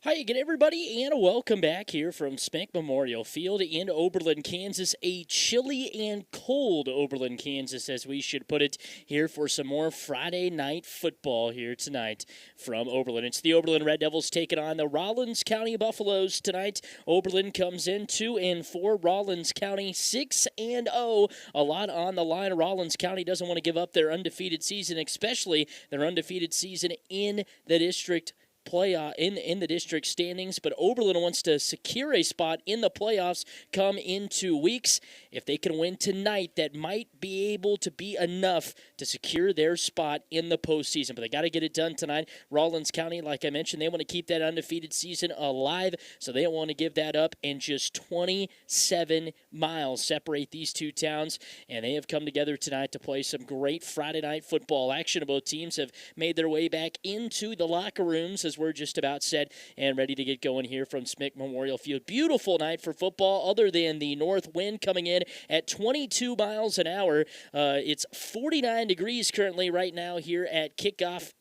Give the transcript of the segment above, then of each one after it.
Hi again, everybody, and welcome back here from Spank Memorial Field in Oberlin, Kansas. A chilly and cold Oberlin, Kansas, as we should put it, here for some more Friday night football here tonight from Oberlin. It's the Oberlin Red Devils taking on the Rawlins County Buffaloes tonight. Oberlin comes in 2-4, Rawlins County 6-0. A lot on the line. Rawlins County doesn't want to give up their undefeated season, especially their undefeated season in the district playoff in the district standings, but Oberlin wants to secure a spot in the playoffs come in 2 weeks. If they can win tonight, that might be able to be enough to secure their spot in the postseason. But they got to get it done tonight. Rawlins County, like I mentioned, they want to keep that undefeated season alive, so they don't want to give that up. And just 27 miles separate these two towns, and they have come together tonight to play some great Friday night football action. Both teams have made their way back into the locker rooms as we're just about set and ready to get going here from Smick Memorial Field. Beautiful night for football, other than the north wind coming in at 22 miles an hour. It's 49 degrees currently right now here at kickoff,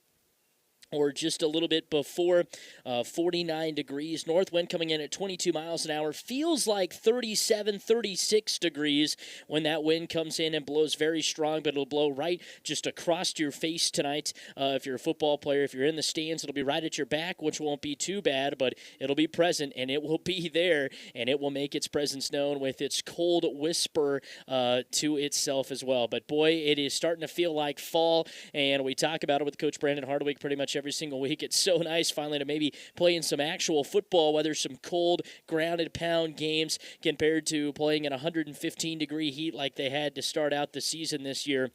or just a little bit before 49 degrees. North wind coming in at 22 miles an hour. Feels like 37, 36 degrees when that wind comes in and blows very strong, but it'll blow right just across your face tonight. If you're a football player, if you're in the stands, it'll be right at your back, which won't be too bad, but it'll be present, and it will be there, and it will make its presence known with its cold whisper to itself as well. But boy, it is starting to feel like fall, and we talk about it with Coach Brandon Hardwick pretty much every single week. It's so nice finally to maybe play in some actual football, whether some cold, grounded pound games compared to playing in 115-degree heat like they had to start out the season this year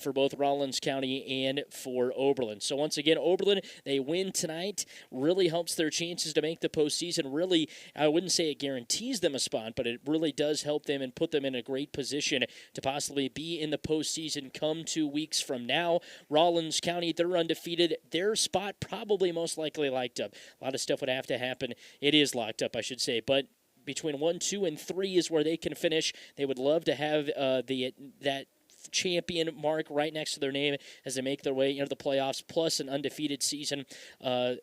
for both Rawlins County and for Oberlin. So once again, Oberlin, they win tonight, really helps their chances to make the postseason. Really, I wouldn't say it guarantees them a spot, but it really does help them and put them in a great position to possibly be in the postseason come 2 weeks from now. Rawlins County, they're undefeated. Their spot probably most likely locked up. A lot of stuff would have to happen. It is locked up, I should say, but between 1, 2, and 3 is where they can finish. They would love to have that champion mark right next to their name as they make their way into the playoffs, plus an undefeated season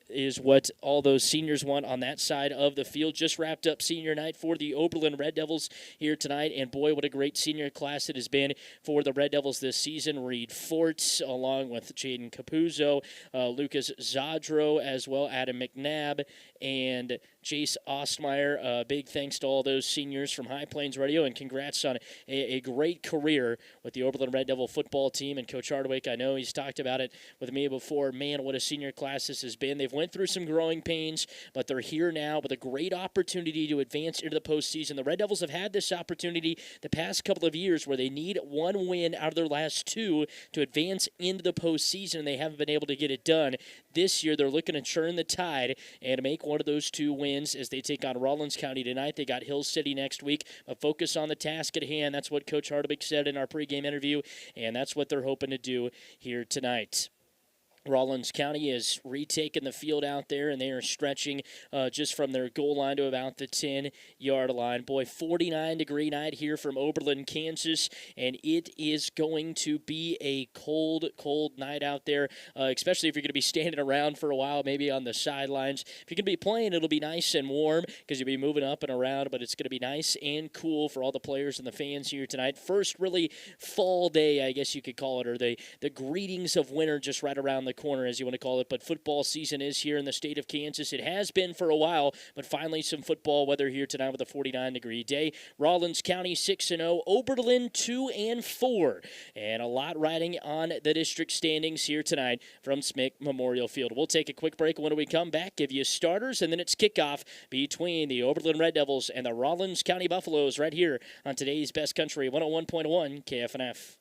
is what all those seniors want on that side of the field. Just wrapped up senior night for the Oberlin Red Devils here tonight, and boy, what a great senior class it has been for the Red Devils this season. Reed Forts, along with Jaden Capuzzo, Lucas Zadro, as well Adam McNabb, and Jace Ostmeyer. Big thanks to all those seniors from High Plains Radio, and congrats on a great career with the Oberlin Red Devil football team. And Coach Hardwick, I know he's talked about it with me before. Man, what a senior class this has been. They've went through some growing pains, but they're here now with a great opportunity to advance into the postseason. The Red Devils have had this opportunity the past couple of years where they need one win out of their last two to advance into the postseason, and they haven't been able to get it done. This year, they're looking to turn the tide and make one of those two wins as they take on Rawlins County tonight. They got Hill City next week. A focus on the task at hand. That's what Coach Hardwick said in our pregame interview, and that's what they're hoping to do here tonight. Rawlins County has retaken the field out there, and they are stretching just from their goal line to about the 10-yard line. Boy, 49-degree night here from Oberlin, Kansas, and it is going to be a cold, cold night out there, especially if you're going to be standing around for a while, maybe on the sidelines. If you're going to be playing, it'll be nice and warm because you'll be moving up and around, but it's going to be nice and cool for all the players and the fans here tonight. First really fall day, I guess you could call it, or the greetings of winter just right around the corner, as you want to call it. But football season is here in the state of Kansas. It has been for a while, but finally some football weather here tonight with a 49-degree day. Rawlins County 6-0, Oberlin 2-4, and a lot riding on the district standings here tonight from Smick Memorial Field. We'll take a quick break, and when we come back, give you starters, and then it's kickoff between the Oberlin Red Devils and the Rawlins County Buffaloes right here on today's Best Country 101.1 KFNF.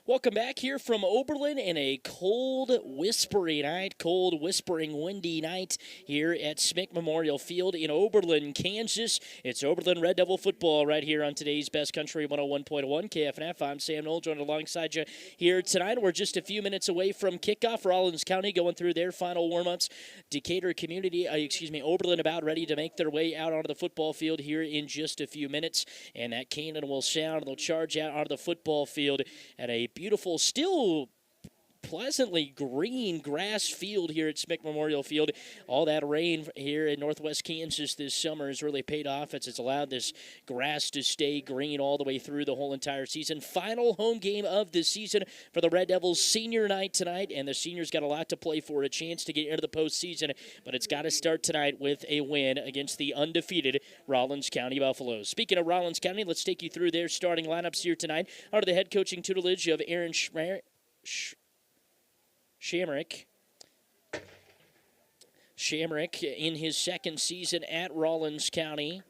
Welcome back here from Oberlin in a cold, whispery night, cold, whispering, windy night here at Smick Memorial Field in Oberlin, Kansas. It's Oberlin Red Devil football right here on today's Best Country 101.1 KFNF. I'm Sam Knoll, joined alongside you here tonight. We're just a few minutes away from kickoff. Rawlins County going through their final warm-ups. Decatur Oberlin about ready to make their way out onto the football field here in just a few minutes. And that cannon will sound, and they'll charge out onto the football field at a beautiful, still pleasantly green grass field here at Smick Memorial Field. All that rain here in northwest Kansas this summer has really paid off. It's allowed this grass to stay green all the way through the whole entire season. Final home game of the season for the Red Devils, senior night tonight, and the seniors got a lot to play for, a chance to get into the postseason, but it's got to start tonight with a win against the undefeated Rawlins County Buffaloes. Speaking of Rawlins County, let's take you through their starting lineups here tonight under the head coaching tutelage of Aaron Shamrick in his second season at Rawlins County.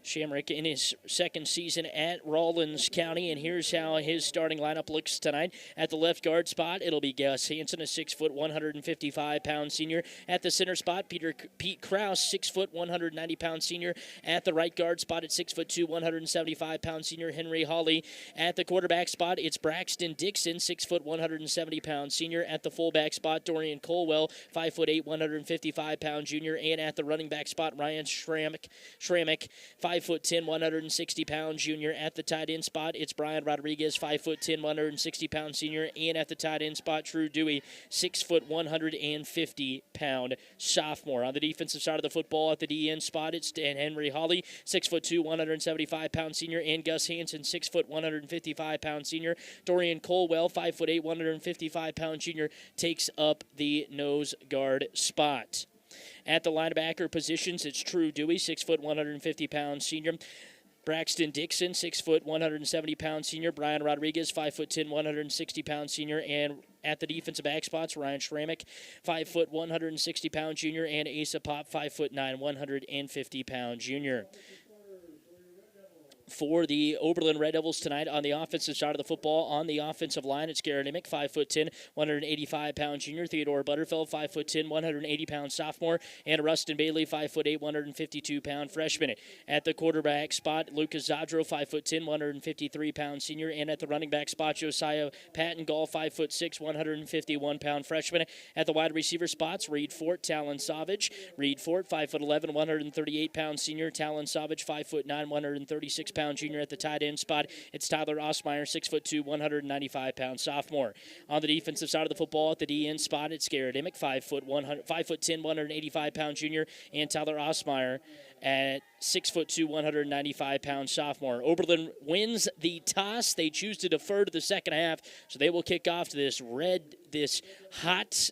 Shamrick in his second season at Rawlins County, and here's how his starting lineup looks tonight. At the left guard spot, it'll be Gus Hansen, a 6 foot, 155-pound senior. At the center spot, Pete Kraus, 6 foot, 190-pound senior. At the right guard spot, at 6 foot 2, 175-pound senior, Henry Hawley. At the quarterback spot, it's Braxton Dixon, 6 foot, 170-pound senior. At the fullback spot, Dorian Colwell, 5 foot 8, 155-pound junior. And at the running back spot, Ryan Schrammick, 5 foot 10, 160-pound junior. At the tight end spot, it's Brian Rodriguez, 5 foot 10, 160-pound senior. And at the tight end spot, Drew Dewey, 6 foot 150-pound sophomore. On the defensive side of the football, at the DN spot, it's Henry Hawley, 6 foot 2, 175-pound senior, and Gus Hansen, 6 foot 155-pound senior. Dorian Colwell, 5 foot 8, 155-pound junior, takes up the nose guard spot. At the linebacker positions, it's True Dewey, 6 foot 150-pound senior. Braxton Dixon, 6 foot 170-pound senior. Brian Rodriguez, 5 foot 10, 160-pound senior. And at the defensive back spots, Ryan Schrammick, 5 foot 160-pound junior, and Asa Pop, 5 foot 9, 150-pound junior. For the Oberlin Red Devils tonight on the offensive side of the football, on the offensive line, it's Garrett Emick, 5 foot 10, 185-pound junior. Theodore Butterfeld, 5 foot 10, 180-pound sophomore. And Rustin Bailey, 5 foot 8, 152-pound freshman. At the quarterback spot, Lucas Zadro, 5 foot 10, 153-pound senior. And at the running back spot, Josiah Pattengall, 5 foot 6, 151-pound freshman. At the wide receiver spots, Reed Fort, Talon Savage. Reed Fort, 5 foot 11, 138-pound senior. Talon Savage, 5 foot 9, 136-pound junior. At the tight end spot, it's Tyler Osmeyer, 6 foot 2, 195-pound sophomore. On the defensive side of the football, at the DN spot, it's Garrett Emick, 5 foot 10, 185-pound junior, and Tyler Osmeyer at 6 foot 2, 195-pound sophomore. Oberlin wins the toss. They choose to defer to the second half, so they will kick off to this hot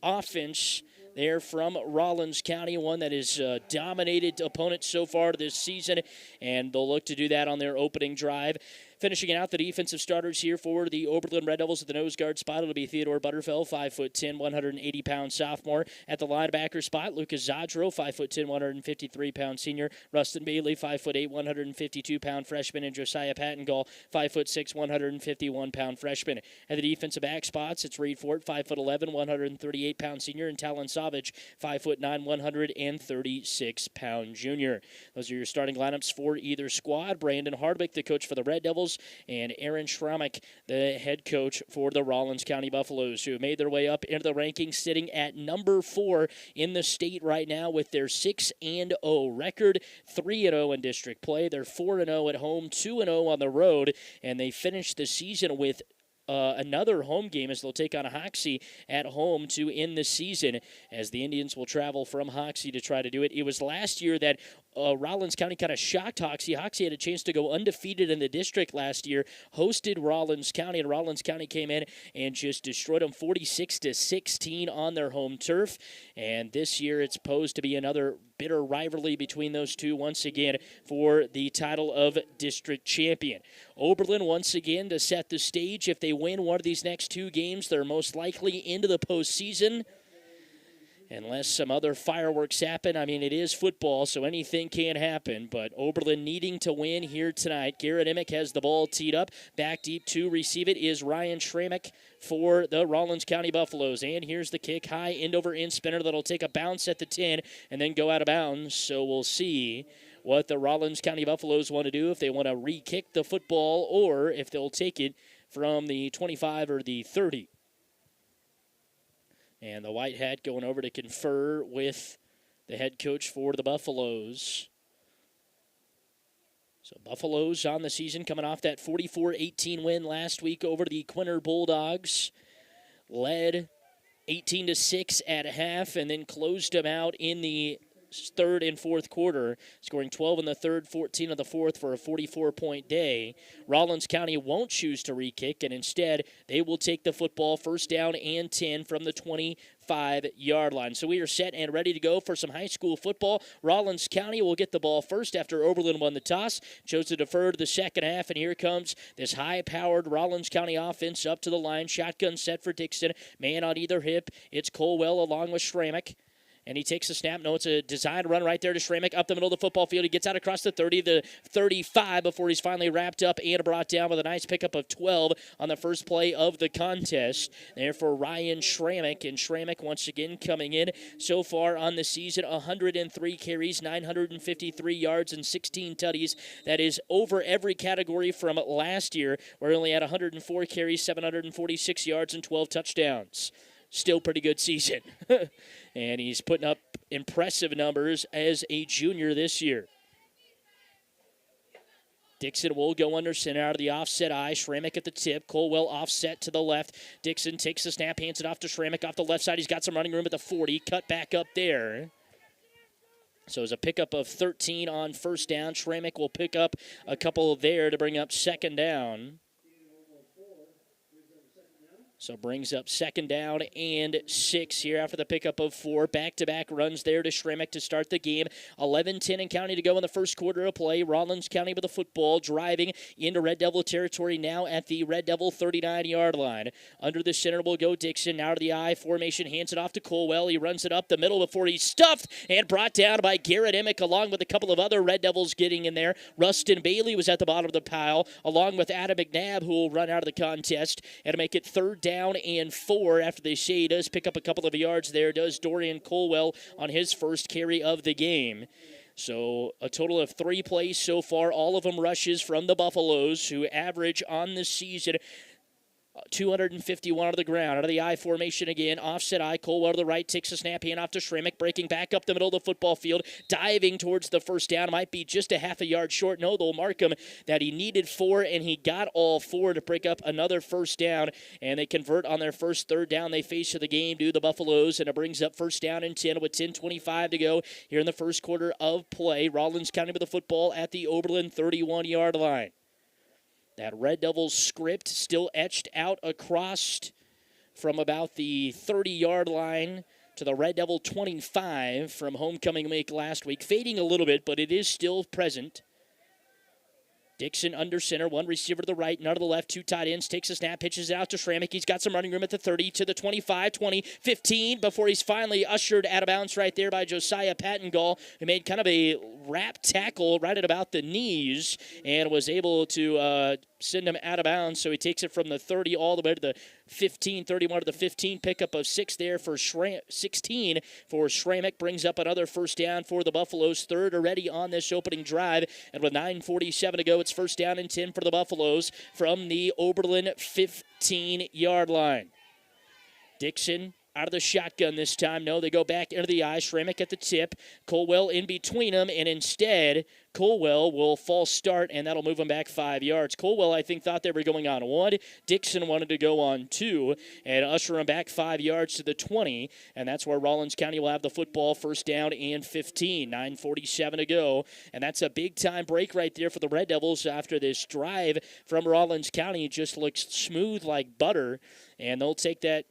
offense there from Rawlins County, one that has dominated opponents so far this season, and they'll look to do that on their opening drive. Finishing out the defensive starters here for the Oberlin Red Devils at the nose guard spot, it'll be Theodore Butterfeld, 5 foot 10, 180-pound sophomore. At the linebacker spot, Lucas Zadro, 5 foot 10, 153-pound senior. Rustin Bailey, 5 foot 8, 152-pound freshman, and Josiah Pattengall, 5 foot 6, 151-pound freshman. At the defensive back spots, it's Reed Fort, 5 foot 11, 138-pound senior, and Talon Savage, 5 foot 9, 136-pound junior. Those are your starting lineups for either squad. Brandon Hardwick, the coach for the Red Devils, and Aaron Schrammick, the head coach for the Rawlins County Buffaloes, who have made their way up into the rankings, sitting at number 4 in the state right now with their 6-0 record, 3-0 in district play. They're 4-0 at home, 2-0 on the road, and they finished the season with another home game as they'll take on Hoxie at home to end the season, as the Indians will travel from Hoxie to try to do it. It was last year that Rawlins County kind of shocked Hoxie. Hoxie had a chance to go undefeated in the district last year, hosted Rawlins County, and Rawlins County came in and just destroyed them 46-16 on their home turf. And this year it's posed to be another bitter rivalry between those two once again for the title of district champion. Oberlin once again to set the stage. If they win one of these next two games, they're most likely into the postseason. unless some other fireworks happen. I mean, it is football, so anything can happen. But Oberlin needing to win here tonight. Garrett Emick has the ball teed up. Back deep to receive it is Ryan Schramek for the Rawlins County Buffaloes. And here's the kick, high end over in spinner that'll take a bounce at the 10 and then go out of bounds. So we'll see what the Rawlins County Buffaloes want to do, if they want to re-kick the football or if they'll take it from the 25 or the 30. And the white hat going over to confer with the head coach for the Buffaloes. So Buffaloes on the season coming off that 44-18 win last week over the Quinter Bulldogs. Led 18-6 at half and then closed them out in the third and fourth quarter, scoring 12 in the third, 14 in the fourth for a 44-point day. Rawlins County won't choose to re-kick, and instead they will take the football first down and 10 from the 25-yard line. So we are set and ready to go for some high school football. Rawlins County will get the ball first after Oberlin won the toss, chose to defer to the second half, and here comes this high-powered Rawlins County offense up to the line. Shotgun set for Dixon, man on either hip. It's Colwell along with Schramek. And he takes the snap. No, it's a designed run right there to Schramek up the middle of the football field. He gets out across the 30, the 35 before he's finally wrapped up and brought down with a nice pickup of 12 on the first play of the contest. There for Ryan Schramek. And Schramek once again coming in so far on the season, 103 carries, 953 yards, and 16 tutties. That is over every category from last year, where he only had 104 carries, 746 yards, and 12 touchdowns. Still pretty good season. And he's putting up impressive numbers as a junior this year. Dixon will go under center out of the offset eye. Schramek at the tip. Colwell offset to the left. Dixon takes the snap, hands it off to Schramek off the left side. He's got some running room at the 40. Cut back up there. So it's a pickup of 13 on first down. Schramek will pick up a couple there to bring up second down. So brings up second down and 6 here after the pickup of 4. Back-to-back runs there to Schramek to start the game. 11-10 and counting to go in the first quarter of play. Rawlins County with the football, driving into Red Devil territory now at the Red Devil 39-yard line. Under the center will go Dixon. Now to the I formation, hands it off to Colwell. He runs it up the middle before he's stuffed and brought down by Garrett Emick, along with a couple of other Red Devils getting in there. Rustin Bailey was at the bottom of the pile, along with Adam McNabb, who will run out of the contest and make it third down and 4 after they say he does pick up a couple of yards there, does Dorian Colwell on his first carry of the game. So a total of 3 plays so far, all of them rushes from the Buffaloes, who average on the season 251 out of the ground. Out of the I formation again. Offset I. Colwell to the right. Takes a snap. Hand off to Schramek. Breaking back up the middle of the football field. Diving towards the first down. Might be just a half a yard short. No, they'll mark him that he needed 4, and he got all 4 to break up another first down. And they convert on their first third down they face of the game, do the Buffaloes. And it brings up first down and 10 with 10:25 to go here in the first quarter of play. Rawlins County with the football at the Oberlin 31-yard line. That Red Devils script still etched out across from about the 30-yard line to the Red Devil 25 from homecoming week last week. Fading a little bit, but it is still present. Dixon under center, one receiver to the right, none to the left, 2 tight ends, takes a snap, pitches it out to Schramek. He's got some running room at the 30 to the 25, 20, 15, before he's finally ushered out of bounds right there by Josiah Pattengall, who made kind of a wrap tackle right at about the knees and was able to send him out of bounds. So he takes it from the 30 all the way to the 15, 31 to the 15, pickup of 6 there for 16 for Schramek, brings up another first down for the Buffaloes, third already on this opening drive, and with 9:47 to go, it's first down and 10 for the Buffaloes from the Oberlin 15-yard line. Dixon out of the shotgun this time. No, they go back into the eye. Schramek at the tip. Colwell in between them, and instead Colwell will false start, and that'll move him back 5 yards. Colwell, I think, thought they were going on 1. Dixon wanted to go on 2 and usher him back 5 yards to the 20, and that's where Rawlins County will have the football, first down and 15. 9:47 to go, and that's a big-time break right there for the Red Devils after this drive from Rawlins County. Just looks smooth like butter, and they'll take that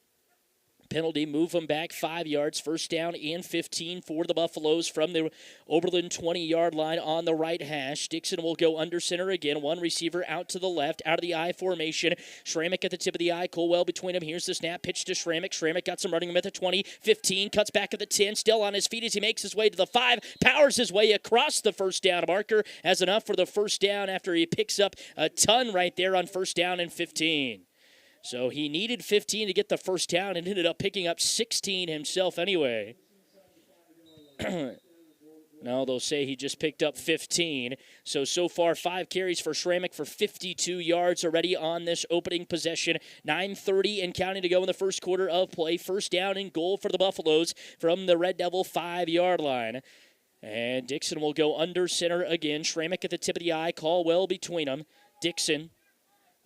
Penalty, move them back 5 yards, first down and 15 for the Buffaloes from the Oberlin 20-yard line on the right hash. Dixon will go under center again. One receiver out to the left, out of the I formation. Schramek at the tip of the I, Colwell between them. Here's the snap, pitch to Schramek. Schramek got some running room at the 20, 15, cuts back at the 10, still on his feet as he makes his way to the 5, powers his way across the first down marker, has enough for the first down after he picks up a ton right there on first down and 15. So he needed 15 to get the first down and ended up picking up 16 himself anyway. No, they'll say he just picked up 15. So far, 5 carries for Schramek for 52 yards already on this opening possession. 9:30 and counting to go in the first quarter of play. First down and goal for the Buffaloes from the Red Devil 5-yard line. And Dixon will go under center again. Schramek at the tip of the eye, Caldwell between them. Dixon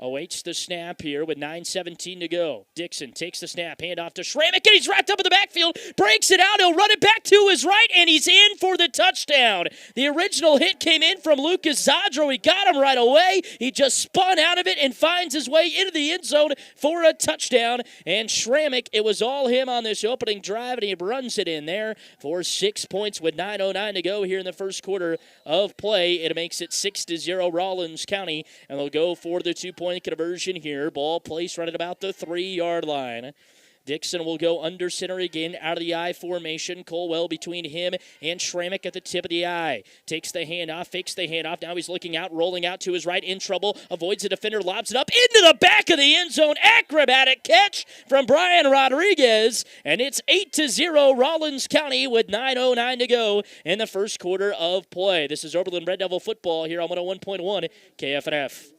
awaits the snap here with 9:17 to go. Dixon takes the snap, hand off to Schramek, and he's wrapped up in the backfield, breaks it out, he'll run it back to his right, and he's in for the touchdown. The original hit came in from Lucas Zadro. He got him right away. He just spun out of it and finds his way into the end zone for a touchdown. And Schramek, it was all him on this opening drive, and he runs it in there for 6 points with 9:09 to go here in the first quarter of play. It makes it 6-0 Rawlins County, and they'll go for the 2-point conversion here. Ball placed right at about the 3-yard line. Dixon will go under center again out of the I formation. Colwell between him and Schramek at the tip of the I. Takes the handoff, fakes the handoff. Now he's looking out, rolling out to his right, in trouble. Avoids the defender, lobs it up into the back of the end zone. Acrobatic catch from Brian Rodriguez. And it's 8-0 Rawlins County with 9:09 to go in the first quarter of play. This is Oberlin Red Devil football here on 101.1 KFNF.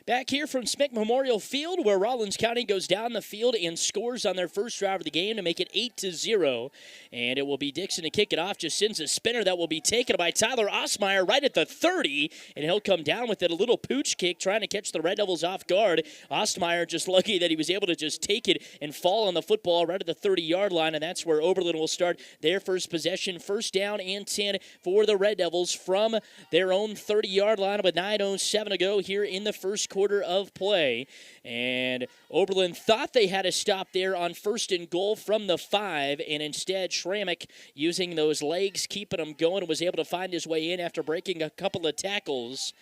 Back here from Smick Memorial Field, where Rawlins County goes down the field and scores on their first drive of the game to make it 8-0. And it will be Dixon to kick it off. Just sends a spinner that will be taken by Tyler Osmeyer right at the 30. And he'll come down with it, a little pooch kick, trying to catch the Red Devils off guard. Osmeyer just lucky that he was able to just take it and fall on the football right at the 30-yard line. And that's where Oberlin will start their first possession. First down and 10 for the Red Devils from their own 30-yard line with 9:07 to go here in the first quarter of play. And Oberlin thought they had a stop there on first and goal from the 5, and instead Schramek, using those legs, keeping him going, was able to find his way in after breaking a couple of tackles.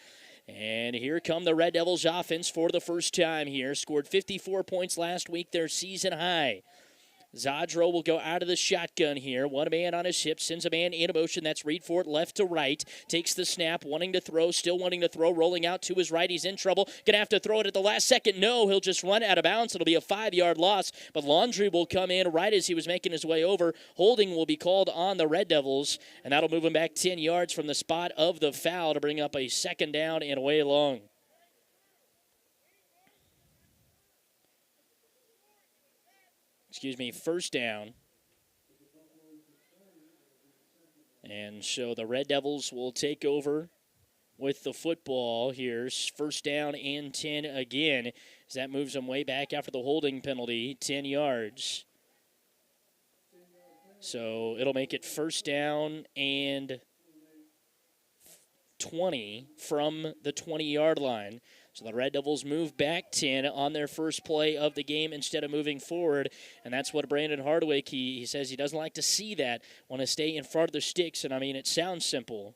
And here come the Red Devils offense for the first time here. Scored 54 points last week, their season high. Zadro will go out of the shotgun here. One man on his hip, sends a man in motion. That's Reed Fort left to right. Takes the snap, wanting to throw, still wanting to throw, rolling out to his right. He's in trouble. Gonna have to throw it at the last second. No, he'll just run out of bounds. It'll be a 5-yard loss, but Laundry will come in right as he was making his way over. Holding will be called on the Red Devils, and that'll move him back 10 yards from the spot of the foul to bring up a second down and away long. First down. And so the Red Devils will take over with the football here. First down and 10 again, as that moves them way back after the holding penalty, 10 yards. So it'll make it first down and 20 from the 20-yard line. So the Red Devils move back 10 on their first play of the game instead of moving forward. And that's what Brandon Hardwick, he says he doesn't like to see that. Want to stay in front of the sticks. And, I mean, it sounds simple.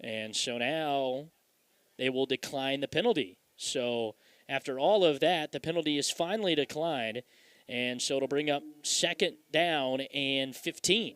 And so now they will decline the penalty. So after all of that, the penalty is finally declined. And so it'll bring up second down and 15.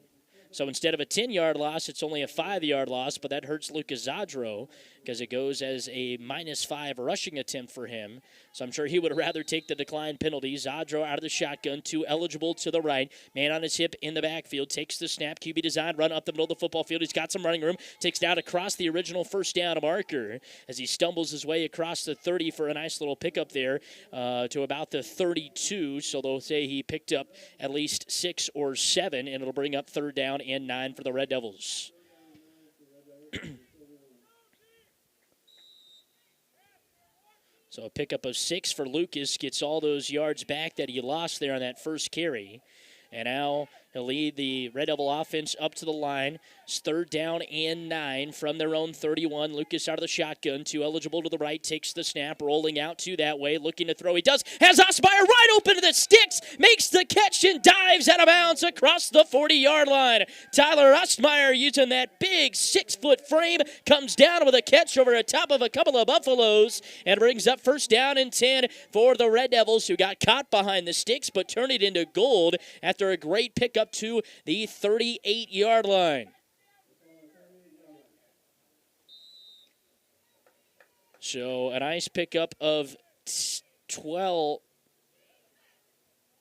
So instead of a 10-yard loss, it's only a 5-yard loss, but that hurts Lucas Zadro because it goes as a -5 rushing attempt for him. So I'm sure he would rather take the decline penalty. Zadro out of the shotgun, 2 eligible to the right. Man on his hip in the backfield, takes the snap. QB design, run up the middle of the football field. He's got some running room, takes down across the original first down marker as he stumbles his way across the 30 for a nice little pickup there to about the 32. So they'll say he picked up at least 6 or 7, and it'll bring up third down and 9 for the Red Devils. So a pickup of 6 for Lucas, gets all those yards back that he lost there on that first carry. And now he'll lead the Red Devil offense up to the line. It's third down and 9 from their own 31. Lucas out of the shotgun, 2 eligible to the right, takes the snap, rolling out to that way, looking to throw. He does, has Osmeyer right open to the sticks, makes the catch and dives out of bounds across the 40-yard line. Tyler Osmeyer using that big 6-foot frame, comes down with a catch over the top of a couple of Buffaloes and brings up first down and 10 for the Red Devils, who got caught behind the sticks but turned it into gold after a great pickup to the 38-yard line. So a nice pickup of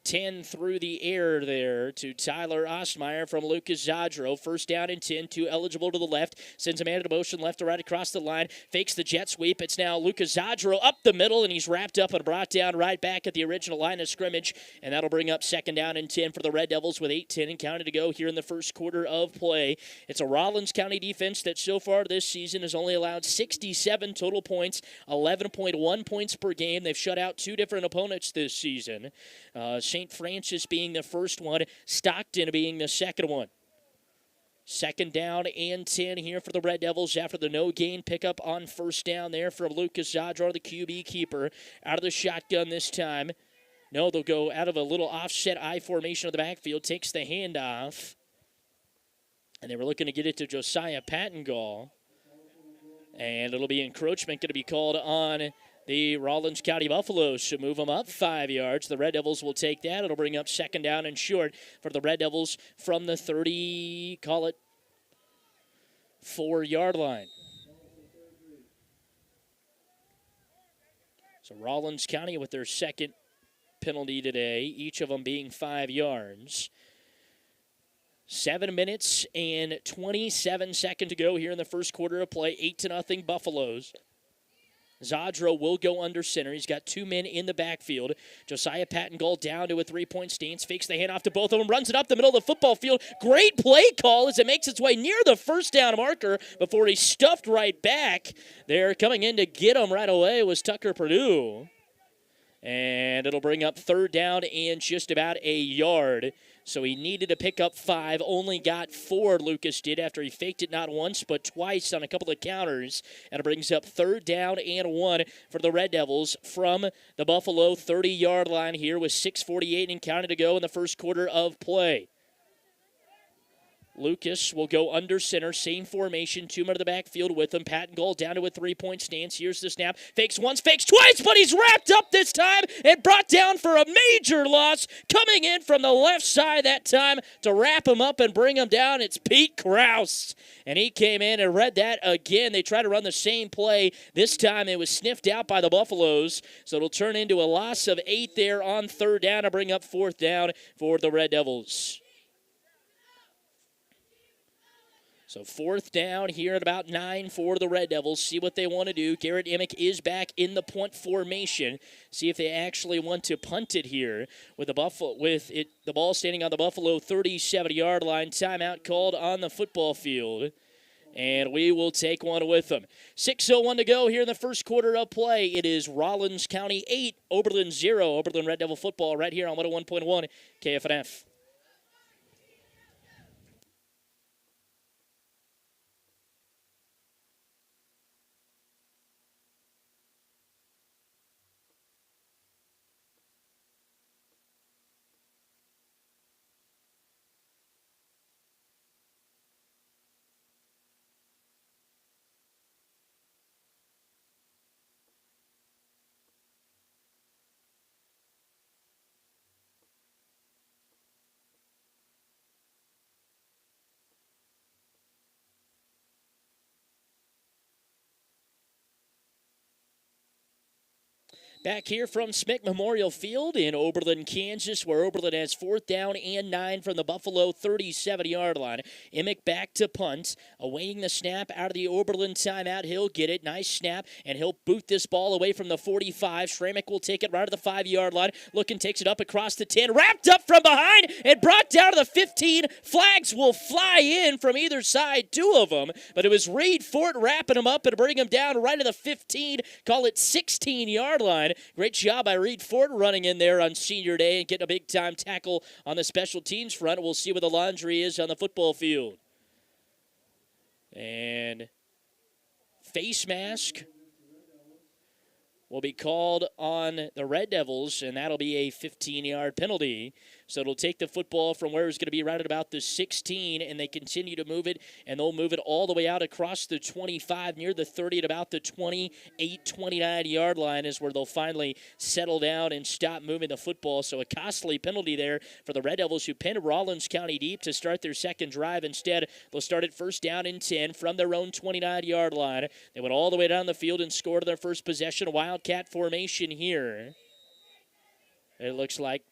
10 through the air there to Tyler Osmeyer from Lucas Zadro. First down and 10, 2 eligible to the left. Sends a man into motion left to right across the line. Fakes the jet sweep. It's now Lucas Zadro up the middle, and he's wrapped up and brought down right back at the original line of scrimmage. And that'll bring up second down and 10 for the Red Devils with 8:10 and counting to go here in the first quarter of play. It's a Rawlins County defense that so far this season has only allowed 67 total points, 11.1 points per game. They've shut out 2 different opponents this season. St. Francis being the first one, Stockton being the second one. Second down and 10 here for the Red Devils after the no-gain pickup on first down there from Lucas Zadro, the QB keeper. Out of the shotgun this time. No, they'll go out of a little offset I formation of the backfield, takes the handoff. And they were looking to get it to Josiah Pattengall. And it'll be encroachment going to be called on the Rawlins County Buffaloes. Should move them up 5 yards. The Red Devils will take that. It'll bring up second down and short for the Red Devils from the 30, call it 4-yard line. So Rawlins County with their second penalty today, each of them being 5 yards. 7 minutes and 27 seconds to go here in the first quarter of play. 8-0 Buffaloes. Zadro will go under center. He's got 2 men in the backfield. Josiah Pattengall down to a 3-point stance. Fakes the handoff to both of them. Runs it up the middle of the football field. Great play call as it makes its way near the first down marker before he's stuffed right back. There coming in to get him right away was Tucker Purdue. And it'll bring up third down and just about a yard. So he needed to pick up 5, only got 4, Lucas did, after he faked it not once but twice on a couple of counters. And it brings up third down and 1 for the Red Devils from the Buffalo 30-yard line here with 6:48 and counting to go in the first quarter of play. Lucas will go under center, same formation, 2 men in the backfield with him. Pattengall down to a 3-point stance. Here's the snap. Fakes once, fakes twice, but he's wrapped up this time and brought down for a major loss. Coming in from the left side that time to wrap him up and bring him down, it's Pete Krause. And he came in and read that again. They tried to run the same play. This time it was sniffed out by the Buffaloes, so it'll turn into a loss of 8 there on third down to bring up fourth down for the Red Devils. So fourth down here at about 9 for the Red Devils. See what they want to do. Garrett Emick is back in the punt formation. See if they actually want to punt it here with the ball standing on the Buffalo 37-yard line. Timeout called on the football field. And we will take one with them. 6:01 to go here in the first quarter of play. It is Rawlins County 8, Oberlin 0. Oberlin Red Devil football right here on 101.1 KFNF. Back here from Smick Memorial Field in Oberlin, Kansas, where Oberlin has 4th down and 9 from the Buffalo 37-yard line. Emick back to punt, awaiting the snap out of the Oberlin timeout. He'll get it. Nice snap, and he'll boot this ball away from the 45. Schrammick will take it right to the 5-yard line. Looking, takes it up across the 10. Wrapped up from behind and brought down to the 15. Flags will fly in from either side, 2 of them. But it was Reed Fort wrapping him up and bringing him down right to the 15. Call it 16-yard line. Great job by Reed Ford running in there on senior day and getting a big-time tackle on the special teams front. We'll see what the laundry is on the football field. And face mask will be called on the Red Devils, and that'll be a 15-yard penalty. So it'll take the football from where it's going to be right at about the 16, and they continue to move it, and they'll move it all the way out across the 25, near the 30 at about the 28, 29-yard line is where they'll finally settle down and stop moving the football. So a costly penalty there for the Red Devils, who pinned Rawlins County deep to start their second drive. Instead, they'll start at 1st down and 10 from their own 29-yard line. They went all the way down the field and scored their first possession. Wildcat formation here. It looks like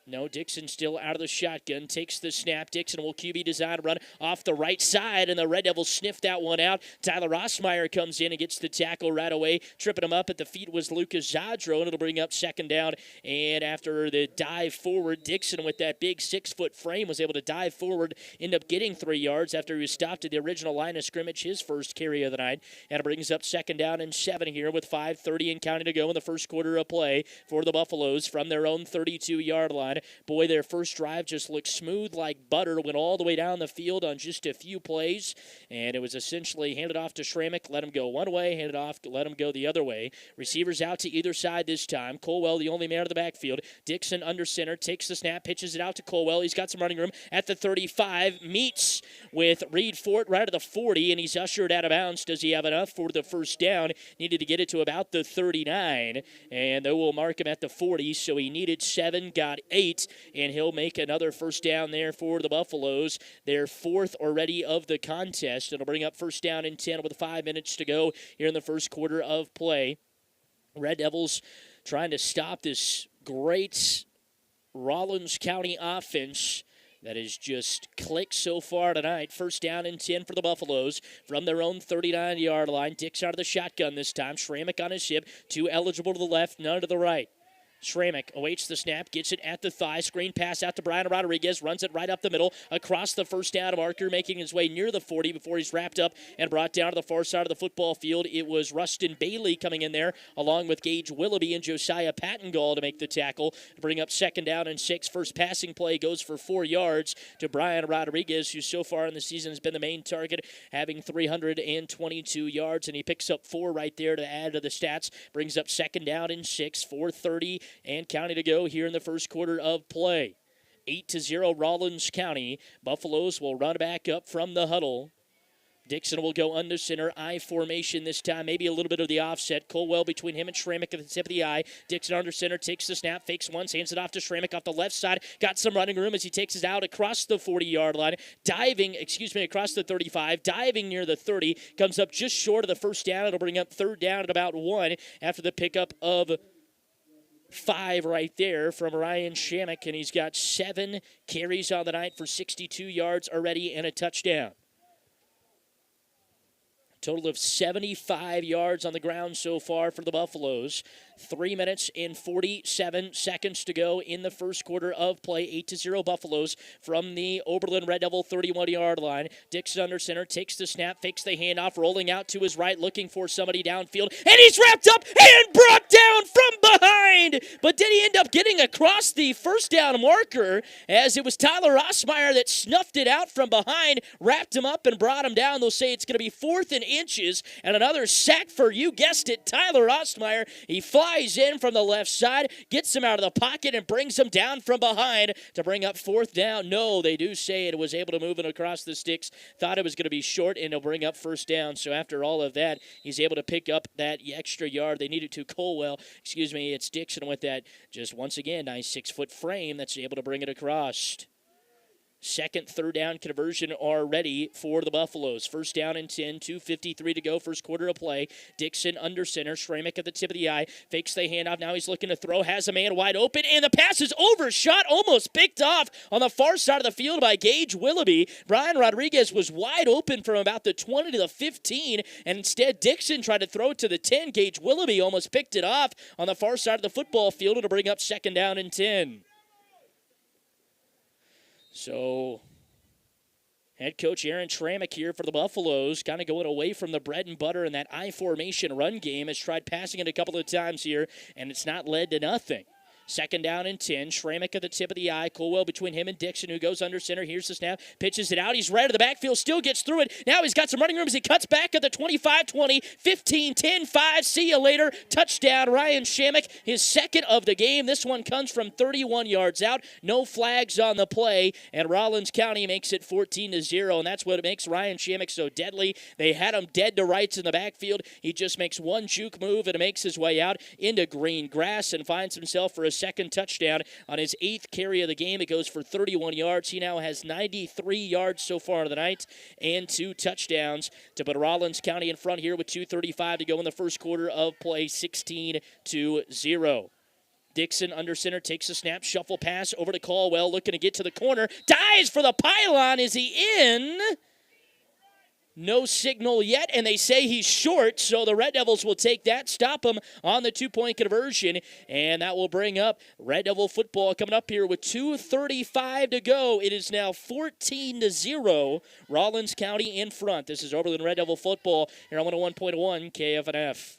no, Dixon still out of the shotgun, takes the snap. Dixon will QB design run off the right side, and the Red Devils sniffed that one out. Tyler Rossmeyer comes in and gets the tackle right away. Tripping him up at the feet was Lucas Zadro, and it'll bring up 2nd down. And after the dive forward, Dixon with that big 6-foot frame was able to dive forward, end up getting 3 yards after he was stopped at the original line of scrimmage, his first carry of the night. And it brings up 2nd down and 7 here with 5:30 and counting to go in the first quarter of play for the Buffaloes from their own 32-yard line. Boy, their first drive just looked smooth like butter, went all the way down the field on just a few plays, and it was essentially handed off to Schrammick, let him go one way, handed off, let him go the other way. Receivers out to either side this time. Colwell, the only man of the backfield. Dixon under center, takes the snap, pitches it out to Colwell. He's got some running room at the 35, meets with Reed Fort right at the 40, and he's ushered out of bounds. Does he have enough for the first down? Needed to get it to about the 39, and they will mark him at the 40, so he needed 7, got 8, and he'll make another first down there for the Buffaloes. Their 4th already of the contest. It'll bring up 1st down and 10 with 5 minutes to go here in the first quarter of play. Red Devils trying to stop this great Rawlins County offense that has just clicked so far tonight. 1st down and 10 for the Buffaloes from their own 39-yard line. Dick's out of the shotgun this time. Schrammick on his hip. 2 eligible to the left, none to the right. Schrammick awaits the snap, gets it at the thigh, screen pass out to Brian Rodriguez, runs it right up the middle, across the 1st down marker, making his way near the 40 before he's wrapped up and brought down to the far side of the football field. It was Rustin Bailey coming in there, along with Gage Willoughby and Josiah Pattengall to make the tackle, to bring up 2nd down and 6. First passing play goes for 4 yards to Brian Rodriguez, who so far in the season has been the main target, having 322 yards, and he picks up 4 right there to add to the stats. Brings up 2nd down and 6, 4:30 and counting to go here in the first quarter of play. 8-0 Rawlins County. Buffaloes will run back up from the huddle. Dixon will go under center, I formation this time, maybe a little bit of the offset. Colwell between him and Schrammick at the tip of the eye. Dixon under center, takes the snap, fakes once, hands it off to Schrammick off the left side. Got some running room as he takes it out across the 40-yard line. Across the 35, diving near the 30. Comes up just short of the first down. It'll bring up 3rd down at about 1 after the pickup of 5 right there from Ryan Schrammick, and he's got 7 carries on the night for 62 yards already and a touchdown. Total of 75 yards on the ground so far for the Buffaloes. 3 minutes and 47 seconds to go in the first quarter of play. 8-0 Buffaloes from the Oberlin Red Devil 31-yard line. Dixon under center, takes the snap, fakes the handoff, rolling out to his right, looking for somebody downfield, and he's wrapped up and brought down from behind. But did he end up getting across the first down marker, as it was Tyler Rossmeyer that snuffed it out from behind, wrapped him up and brought him down. They'll say it's going to be 4th and inches, and another sack for, you guessed it, Tyler Rossmeyer. He flies in from the left side, gets him out of the pocket, and brings him down from behind to bring up 4th down. No, they do say it was able to move it across the sticks. Thought it was going to be short, and it'll bring up 1st down. So after all of that, he's able to pick up that extra yard. They needed to it's Dixon with that, just once again, nice 6-foot frame that's able to bring it across. Second, third down conversion are ready for the Buffaloes. First down and 10, 2:53 to go, first quarter of play. Dixon under center, Shramick at the tip of the eye, fakes the handoff, now he's looking to throw, has a man wide open, and the pass is overshot, almost picked off on the far side of the field by Gage Willoughby. Brian Rodriguez was wide open from about the 20 to the 15, and instead Dixon tried to throw it to the 10. Gage Willoughby almost picked it off on the far side of the football field. It'll bring up second down and 10. So, head coach Aaron Shramick here for the Buffaloes, kind of going away from the bread and butter in that I-formation run game. Has tried passing it a couple of times here, and it's not led to nothing. Second down and 10. Shramick at the tip of the eye. Colwell between him and Dixon, who goes under center. Here's the snap. Pitches it out. He's right at the backfield. Still gets through it. Now he's got some running room as he cuts back at the 25-20, 15-10-5. See you later. Touchdown, Ryan Shramick. His second of the game. This one comes from 31 yards out. No flags on the play. And Rawlins County makes it 14-0. And that's what makes Ryan Shramick so deadly. They had him dead to rights in the backfield. He just makes one juke move and makes his way out into green grass and finds himself for a second touchdown on his 8th carry of the game. It goes for 31 yards. He now has 93 yards so far of the night and 2 touchdowns to put Rawlins County in front here with 2:35 to go in the first quarter of play, 16-0. Dixon under center takes a snap, shuffle pass over to Caldwell, looking to get to the corner, dives for the pylon. Is he in? No signal yet, and they say he's short, so the Red Devils will take that, stop him on the 2-point conversion, and that will bring up Red Devil football coming up here with 2:35 to go. It is now 14-0, Rawlins County in front. This is Oberlin Red Devil football here on 101.1 KFNF.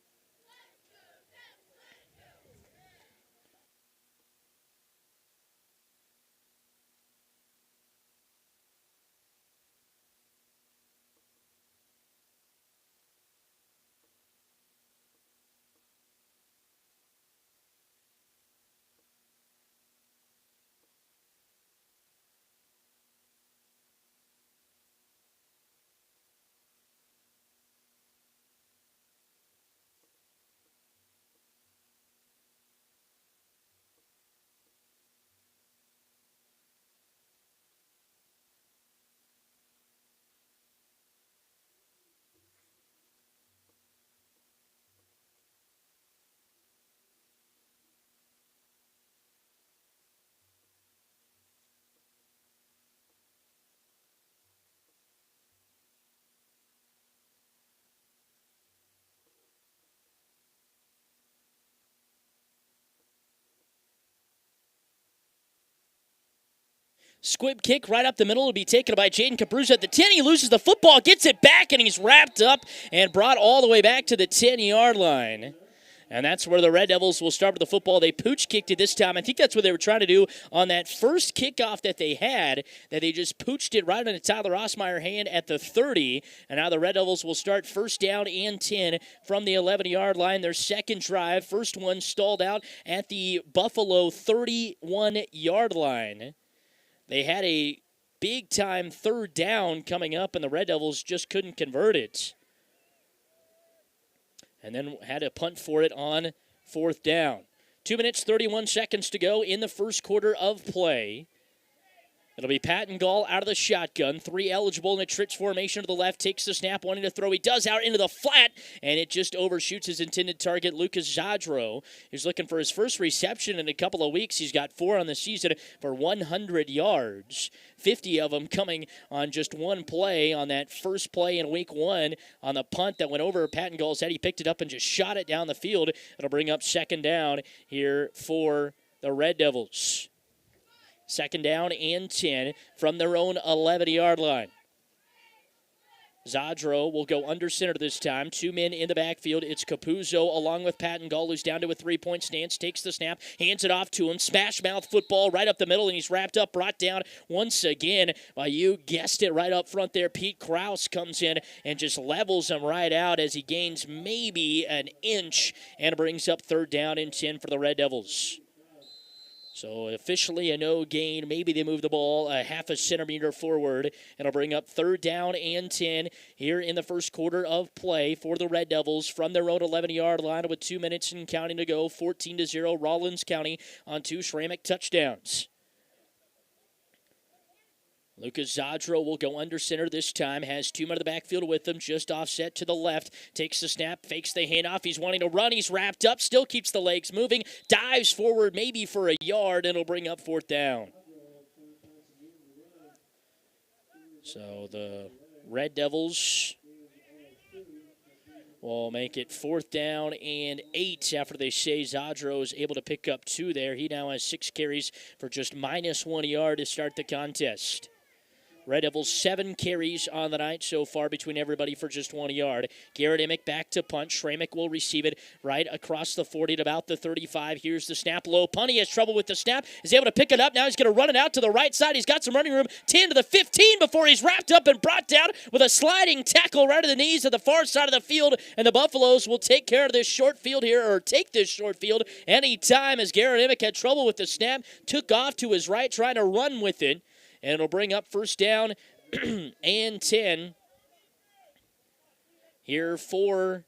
Squib kick right up the middle. It'll be taken by Jaden Cabruzza at the 10. He loses the football, gets it back, and he's wrapped up and brought all the way back to the 10-yard line. And that's where the Red Devils will start with the football. They pooch kicked it this time. I think that's what they were trying to do on that first kickoff that they had, that they just pooched it right into Tyler Osmeyer hand at the 30. And now the Red Devils will start first down and 10 from the 11-yard line. Their second drive, first one stalled out at the Buffalo 31-yard line. They had a big-time third down coming up, and the Red Devils just couldn't convert it. And then had to punt for it on fourth down. 2 minutes, 31 seconds to go in the first quarter of play. It'll be Patton Gall out of the shotgun. 3 eligible in a trips formation to the left. Takes the snap, wanting to throw. He does out into the flat, and it just overshoots his intended target, Lucas Zadro. He's looking for his first reception in a couple of weeks. He's got 4 on the season for 100 yards. 50 of them coming on just one play on that first play in week 1 on the punt that went over Patton Gall's head. He picked it up and just shot it down the field. It'll bring up second down here for the Red Devils. Second down and 10 from their own 11-yard line. Zadro will go under center this time. 2 men in the backfield. It's Capuzzo along with Patton Gall, who's down to a 3-point stance. Takes the snap, hands it off to him. Smash mouth football right up the middle, and he's wrapped up, brought down once again by, you guessed it, right up front there. Pete Krause comes in and just levels him right out as he gains maybe an inch and brings up third down and 10 for the Red Devils. So officially a no gain. Maybe they move the ball a half a centimeter forward. And it'll bring up third down and 10 here in the first quarter of play for the Red Devils from their own 11-yard line with 2 minutes and counting to go. 14-0 Rawlins County on 2 Shramick touchdowns. Lucas Zadro will go under center this time. Has two men of the backfield with him, just offset to the left. Takes the snap, fakes the handoff. He's wanting to run. He's wrapped up, still keeps the legs moving. Dives forward maybe for a yard, and it'll bring up fourth down. So the Red Devils will make it fourth down and 8 after they say Zadro is able to pick up 2 there. He now has 6 carries for just -1 yard to start the contest. Red Devils 7 carries on the night so far between everybody for just 1 yard. Garrett Emick back to punt. Shramick will receive it right across the 40 to about the 35. Here's the snap. Low punt. He has trouble with the snap. Is able to pick it up. Now he's going to run it out to the right side. He's got some running room. 10 to the 15 before he's wrapped up and brought down with a sliding tackle right at the knees of the far side of the field. And the Buffaloes will take care of this short field here, or take this short field anytime, as Garrett Emick had trouble with the snap. Took off to his right, trying to run with it. And it'll bring up first down and 10 here for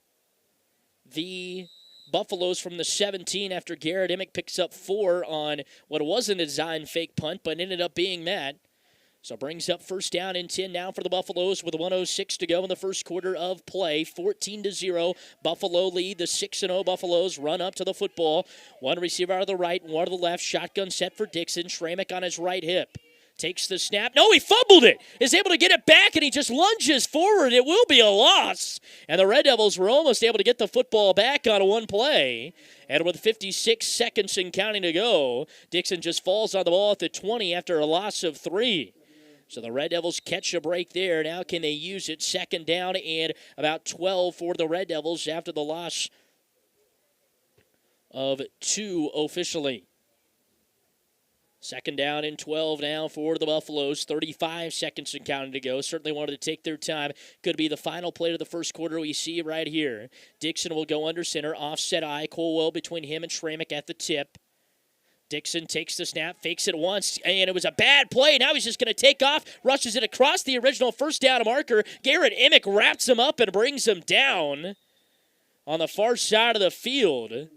the Buffaloes from the 17 after Garrett Emick picks up 4 on what wasn't a design fake punt, but ended up being that. So brings up first down and 10 now for the Buffaloes with 1:06 to go in the first quarter of play. 14-0. Buffalo lead. The 6-0 Buffaloes run up to the football. One receiver out of the right, one to the left. Shotgun set for Dixon. Shramick on his right hip. Takes the snap. No, he fumbled it. Is able to get it back, and he just lunges forward. It will be a loss. And the Red Devils were almost able to get the football back on one play. And with 56 seconds and counting to go, Dixon just falls on the ball at the 20 after a loss of 3. So the Red Devils catch a break there. Now can they use it? Second down and about 12 for the Red Devils after the loss of 2 officially. Second down and 12 now for the Buffaloes. 35 seconds and counting to go. Certainly wanted to take their time. Could be the final play of the first quarter we see right here. Dixon will go under center. Offset eye. Colwell between him and Shramick at the tip. Dixon takes the snap, fakes it once, and it was a bad play. Now he's just going to take off, rushes it across the original first down marker. Garrett Emick wraps him up and brings him down on the far side of the field.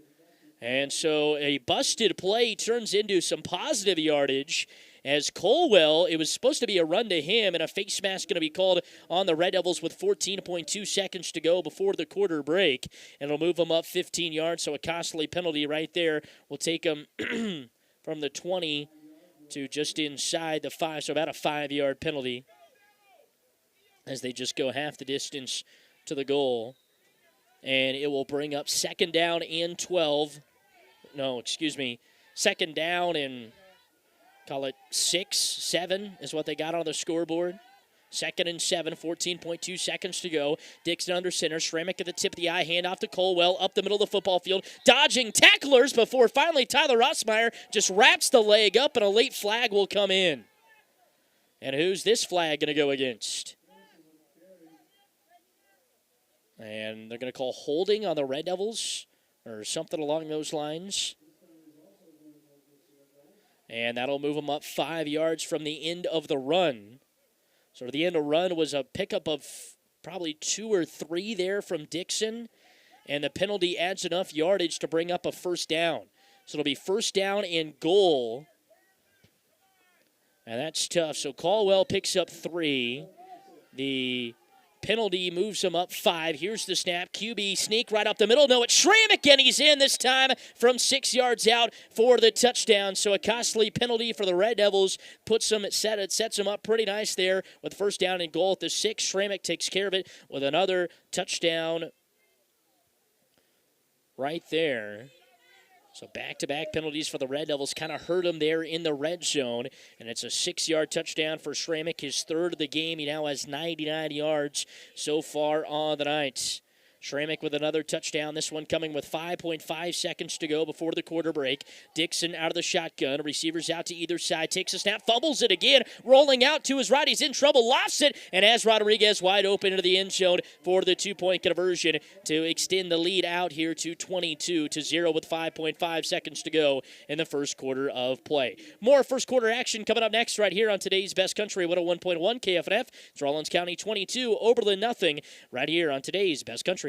And so a busted play turns into some positive yardage as Colwell, it was supposed to be a run to him, and a face mask going to be called on the Red Devils with 14.2 seconds to go before the quarter break. And it'll move them up 15 yards, so a costly penalty right there will take them from the 20 to just inside the 5, so about a 5-yard penalty as they just go half the distance to the goal. And it will bring up second down and 12. No, excuse me. Second down and call it 6, 7 is what they got on the scoreboard. Second and 7, 14.2 seconds to go. Dixon under center. Shramick at the tip of the eye. Hand off to Colwell up the middle of the football field. Dodging tacklers before finally Tyler Rossmeyer just wraps the leg up, and a late flag will come in. And who's this flag going to go against? And they're going to call holding on the Red Devils or something along those lines. And that'll move them up 5 yards from the end of the run. So the end of the run was a pickup of probably 2 or 3 there from Dixon. And the penalty adds enough yardage to bring up a first down. So it'll be first down and goal. And that's tough. So Colwell picks up 3. The penalty moves him up 5. Here's the snap. QB sneak right up the middle. No, it's Shramick, and he's in this time from 6 yards out for the touchdown. So a costly penalty for the Red Devils puts them it sets them up pretty nice there with first down and goal at the 6. Shramick takes care of it with another touchdown right there. So back-to-back penalties for the Red Devils kind of hurt him there in the red zone. And it's a 6-yard touchdown for Shramick, his third of the game. He now has 99 yards so far on the night. Shramick with another touchdown, this one coming with 5.5 seconds to go before the quarter break. Dixon out of the shotgun, receivers out to either side, takes a snap, fumbles it again, rolling out to his right, he's in trouble, lofts it, and has Rodriguez wide open into the end zone for the 2-point conversion to extend the lead out here to 22-0 with 5.5 seconds to go in the first quarter of play. More first quarter action coming up next right here on today's Best Country 101.1 KFNF. It's Rawlins County 22, Oberlin nothing, right here on today's Best Country.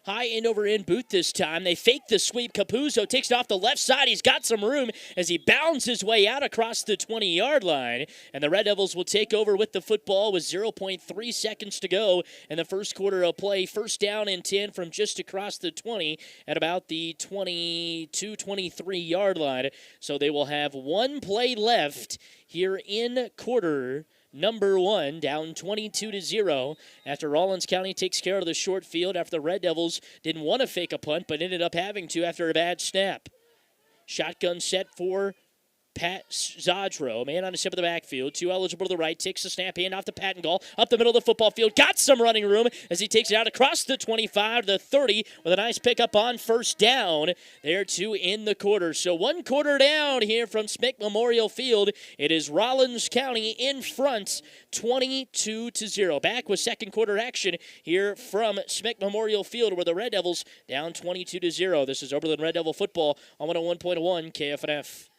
High end over in boot this time. They fake the sweep. Capuzzo takes it off the left side. He's got some room as he bounds his way out across the 20-yard line. And the Red Devils will take over with the football with 0.3 seconds to go in the first quarter of play. First down and 10 from just across the 20 at about the 22, 23-yard line. So they will have one play left here in quarter number one, down 22-0 after Rawlins County takes care of the short field after the Red Devils didn't want to fake a punt but ended up having to after a bad snap. Shotgun set for Pat Zadro, man on the tip of the backfield, two eligible to the right, takes the snap, hand off to Pattengall, up the middle of the football field, got some running room as he takes it out across the 25 to the 30 with a nice pickup on first down there to end the quarter. So one quarter down here from Smick Memorial Field. It is Rawlins County in front, 22-0. Back with second quarter action here from Smick Memorial Field where the Red Devils down 22-0. This is Oberlin Red Devil football on 101.1 KFNF.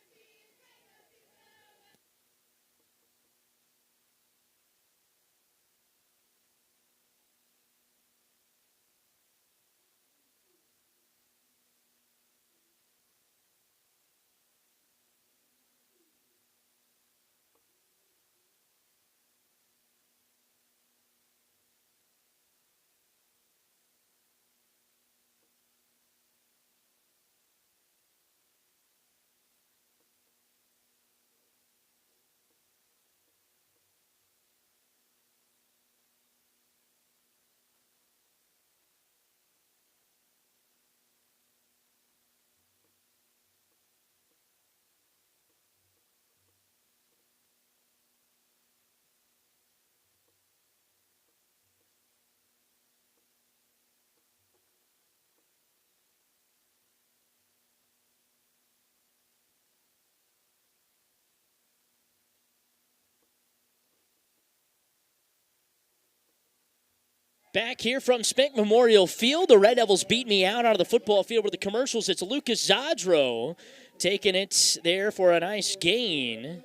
Back here from Spank Memorial Field, the Red Devils beat me out of the football field with the commercials. It's Lucas Zadro taking it there for a nice gain.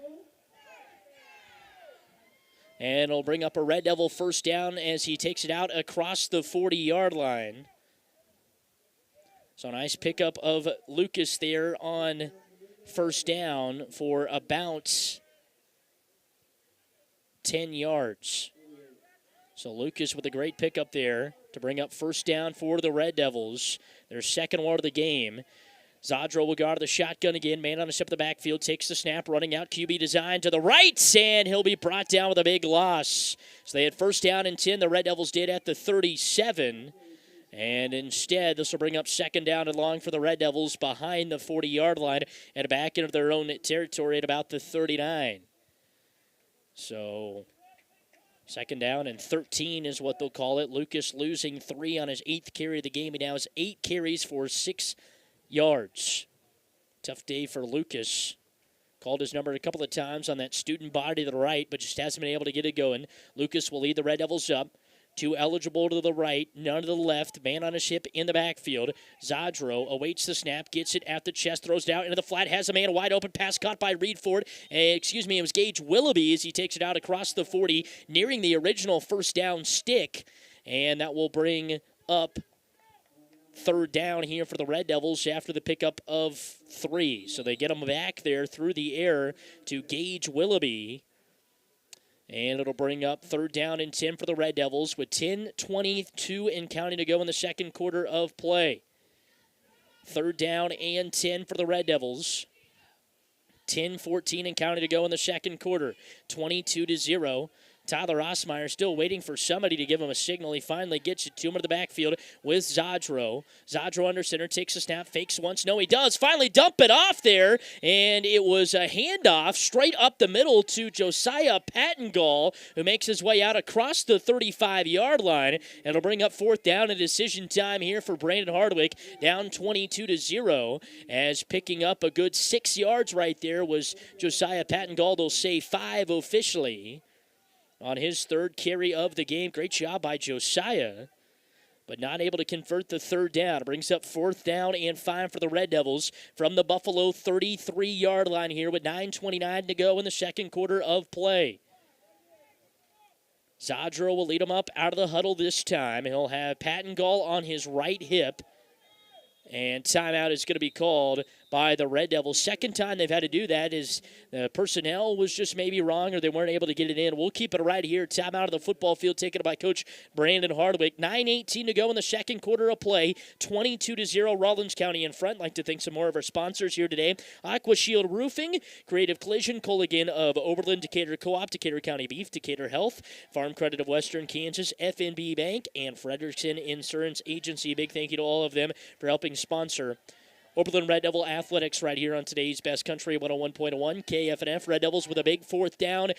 And it'll bring up a Red Devil first down as he takes it out across the 40-yard line. So a nice pickup of Lucas there on first down for about 10 yards. So Lucas with a great pickup there to bring up first down for the Red Devils. Their second one of the game. Zadro will go out of the shotgun again. Man on the step of the backfield. Takes the snap. Running out. QB design to the right. And he'll be brought down with a big loss. So they had first down and 10. The Red Devils did at the 37. And instead, this will bring up second down and long for the Red Devils behind the 40-yard line and back into their own territory at about the 39. So second down and 13 is what they'll call it. Lucas losing 3 on his 8th carry of the game. He now has 8 carries for 6 yards. Tough day for Lucas. Called his number a couple of times on that student body to the right, but just hasn't been able to get it going. Lucas will lead the Red Devils up. 2 eligible to the right, none to the left. Man on his hip in the backfield. Zadro awaits the snap, gets it at the chest, throws it out into the flat, has a man wide open, pass caught by Reed Ford. It was Gage Willoughby as he takes it out across the 40, nearing the original first down stick. And that will bring up third down here for the Red Devils after the pickup of 3. So they get them back there through the air to Gage Willoughby. And it'll bring up third down and 10 for the Red Devils with 10:22 and counting to go in the second quarter of play. Third down and 10 for the Red Devils. 10:14 and counting to go in the second quarter. 22-0. Tyler Osmeyer still waiting for somebody to give him a signal. He finally gets it to him in the backfield with Zadro. Zadro under center, takes a snap, fakes once. No, he does. Finally dump it off there. And it was a handoff straight up the middle to Josiah Pattengall, who makes his way out across the 35-yard line. And it'll bring up fourth down and decision time here for Brandon Hardwick, down 22-0. As picking up a good 6 yards right there was Josiah Pattengall. They'll say 5 officially on his third carry of the game. Great job by Josiah, but not able to convert the third down. It brings up fourth down and 5 for the Red Devils from the Buffalo 33-yard line here with 9:29 to go in the second quarter of play. Zadro will lead him up out of the huddle this time. He'll have Pattengall on his right hip. And timeout is going to be called by the Red Devils. Second time they've had to do that is the personnel was just maybe wrong or they weren't able to get it in. We'll keep it right here. Timeout of the football field taken by Coach Brandon Hardwick. 9:18 to go in the second quarter of play. 22-0 Rawlins County in front. Like to thank some more of our sponsors here today. Aqua Shield Roofing, Creative Collision, Culligan of Oberlin, Decatur Co-op, Decatur County Beef, Decatur Health, Farm Credit of Western Kansas, FNB Bank, and Frederickson Insurance Agency. Big thank you to all of them for helping sponsor Oberlin Red Devil Athletics right here on today's Best Country 101.1 KFNF. Red Devils with a big fourth down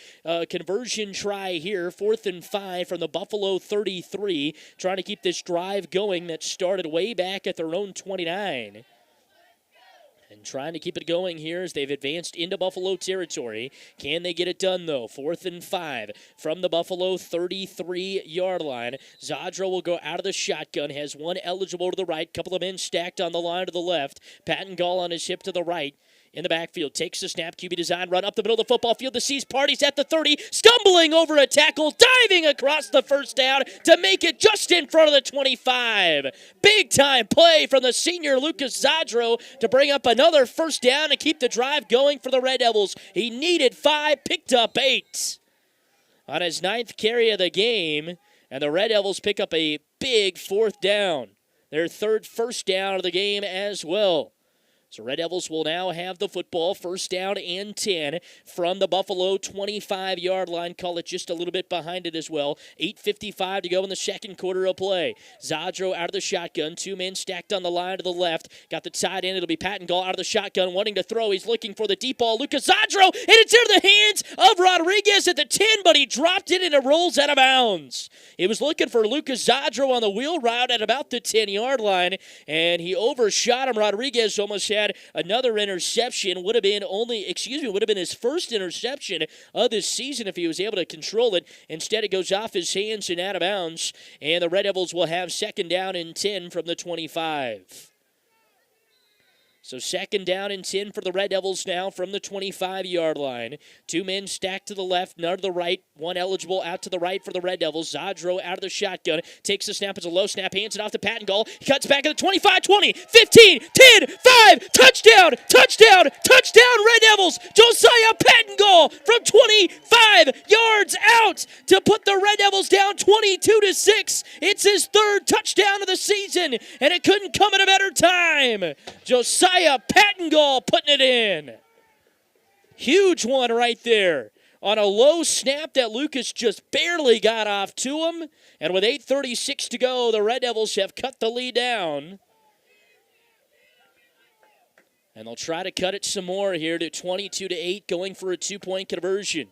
conversion try here. 4th and 5 from the Buffalo 33. Trying to keep this drive going that started way back at their own 29. And trying to keep it going here as they've advanced into Buffalo territory. Can they get it done, though? 4th and 5 from the Buffalo 33-yard line. Zadro will go out of the shotgun, has one eligible to the right, couple of men stacked on the line to the left. Pattengall on his hip to the right. In the backfield, takes the snap, QB design, run up the middle of the football field. The Seas parties at the 30, stumbling over a tackle, diving across the first down to make it just in front of the 25. Big time play from the senior Lucas Zadro to bring up another first down and keep the drive going for the Red Devils. He needed 5, picked up 8 on his 9th carry of the game, and the Red Devils pick up a big 4th down. Their 3rd first down of the game as well. So Red Devils will now have the football, first down and 10 from the Buffalo 25-yard line. Call it just a little bit behind it as well. 8:55 to go in the second quarter of play. Zadro out of the shotgun. 2 men stacked on the line to the left. Got the tight end. It'll be Pattengall out of the shotgun wanting to throw. He's looking for the deep ball. Lucas Zadro, and it's into the hands of Rodriguez at the 10, but he dropped it and it rolls out of bounds. He was looking for Lucas Zadro on the wheel route at about the 10-yard line, and he overshot him. Rodriguez almost had another interception. Would have been his first interception of this season if he was able to control it. Instead, it goes off his hands and out of bounds, and the Red Devils will have second down and 10 from the 25. So second down and 10 for the Red Devils now from the 25-yard line. 2 men stacked to the left, none to the right. 1 eligible out to the right for the Red Devils. Zadro out of the shotgun. Takes the snap. It's a low snap. Hands it off to Pattengall. He cuts back at the 25, 20, 15, 10, 5. Touchdown, touchdown, touchdown, Red Devils. Josiah Pattengall from 25 yards out to put the Red Devils down 22-6. It's his 3rd touchdown of the season, and it couldn't come at a better time. Josiah Pattengall putting it in. Huge one right there. On a low snap that Lucas just barely got off to him. And with 8:36 to go, the Red Devils have cut the lead down. And they'll try to cut it some more here to 22-8, going for a 2-point conversion.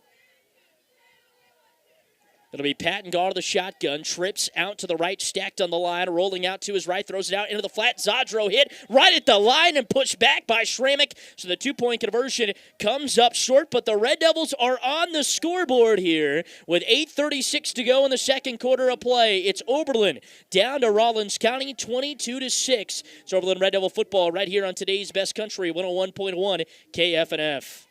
It'll be Pattengall to the shotgun, trips out to the right, stacked on the line, rolling out to his right, throws it out into the flat. Zadro hit right at the line and pushed back by Schrammick. So the 2-point conversion comes up short, but the Red Devils are on the scoreboard here with 8:36 to go in the second quarter of play. It's Oberlin down to Rawlins County, 22-6. It's Oberlin Red Devil football right here on today's Best Country 101.1 KFNF.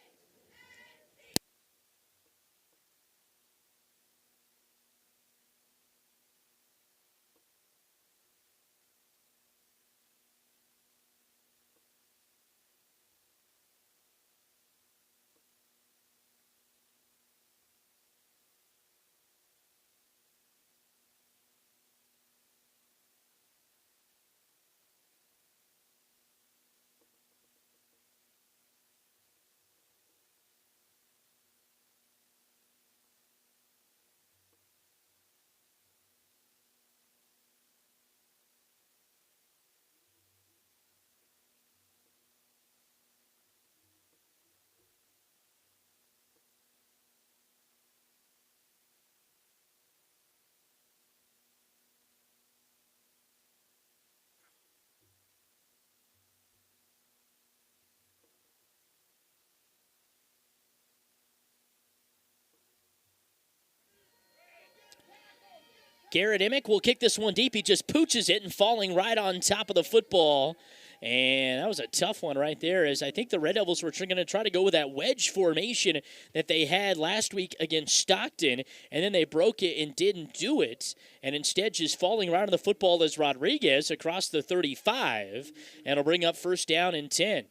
Garrett Emick will kick this one deep. He just pooches it and falling right on top of the football And that was a tough one right there, as I think the Red Devils were going to try to go with that wedge formation that they had last week against Stockton, and then they broke it and didn't do it, and instead just falling right on the football as Rodriguez across the 35, and it'll bring up first down and 10.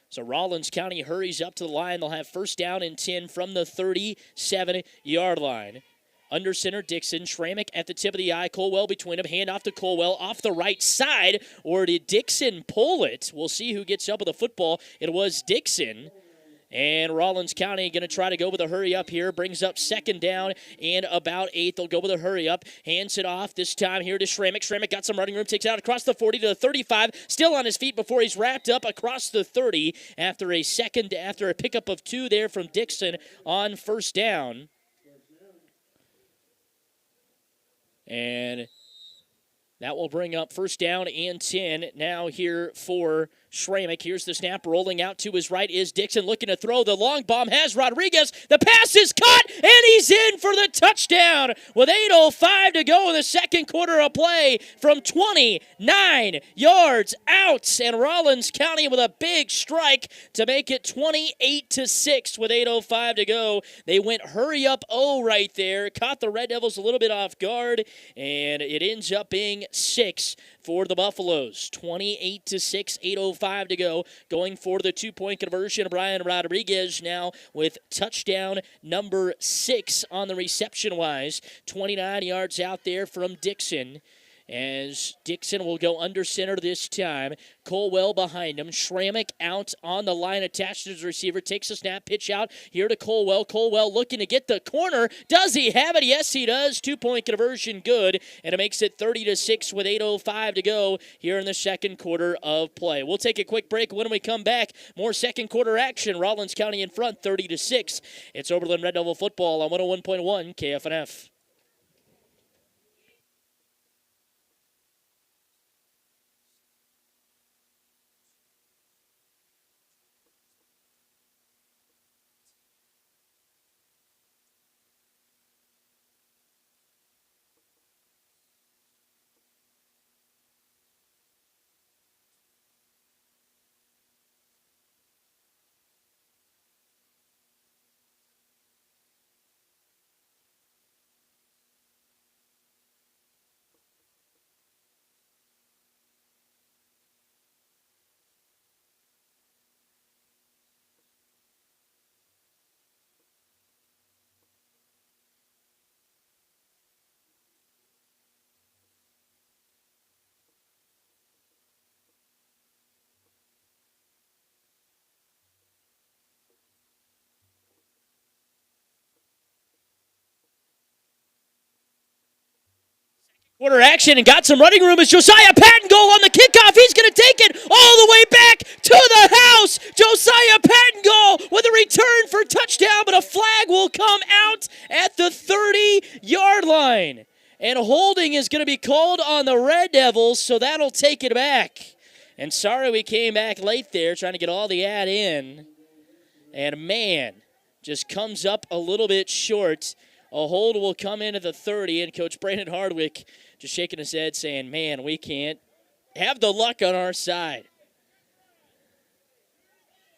So Rawlins County hurries up to the line. They'll have first down and 10 from the 37-yard line. Under center, Dixon. Schramek at the tip of the eye. Colwell between them. Hand off to Colwell off the right side. Or did Dixon pull it? We'll see who gets up with the football. It was Dixon. And Rawlins County going to try to go with a hurry up here. Brings up second down and about 8. They'll go with a hurry up. Hands it off this time here to Schramek. Schramek got some running room. Takes it out across the 40 to the 35. Still on his feet before he's wrapped up across the 30 after a pickup of 2 there from Dixon on first down. And that will bring up first down and 10 now here for Schramek. Here's the snap. Rolling out to his right is Dixon looking to throw. The long bomb has Rodriguez. The pass is caught, and he's in for the touchdown with 8:05 to go in the second quarter of play from 29 yards out. And Rawlins County with a big strike to make it 28-6 with 8:05 to go. They went hurry up right there. Caught the Red Devils a little bit off guard, and it ends up being 6 for the Buffaloes. 28-6, 8:05 to go. Going for the 2-point conversion. Brian Rodriguez now with touchdown number 6 on the reception-wise. 29 yards out there from Dixon. As Dixon will go under center this time. Colwell behind him. Schramek out on the line, attached to his receiver. Takes a snap, pitch out here to Colwell. Colwell looking to get the corner. Does he have it? Yes, he does. 2-point conversion good. And it makes it 30-6 with 8:05 to go here in the second quarter of play. We'll take a quick break. When we come back, more second quarter action. Rawlins County in front, 30-6. It's Oberlin Red Devil football on 101.1 KFNF. Quarter action and got some running room as Josiah Patton goal on the kickoff. He's going to take it all the way back to the house. Josiah Patton goal with a return for touchdown, but a flag will come out at the 30-yard line. And holding is going to be called on the Red Devils, so that'll take it back. And sorry we came back late there trying to get all the ad in. And man, just comes up a little bit short. A hold will come in at the 30, and Coach Brandon Hardwick just shaking his head saying, man, we can't have the luck on our side.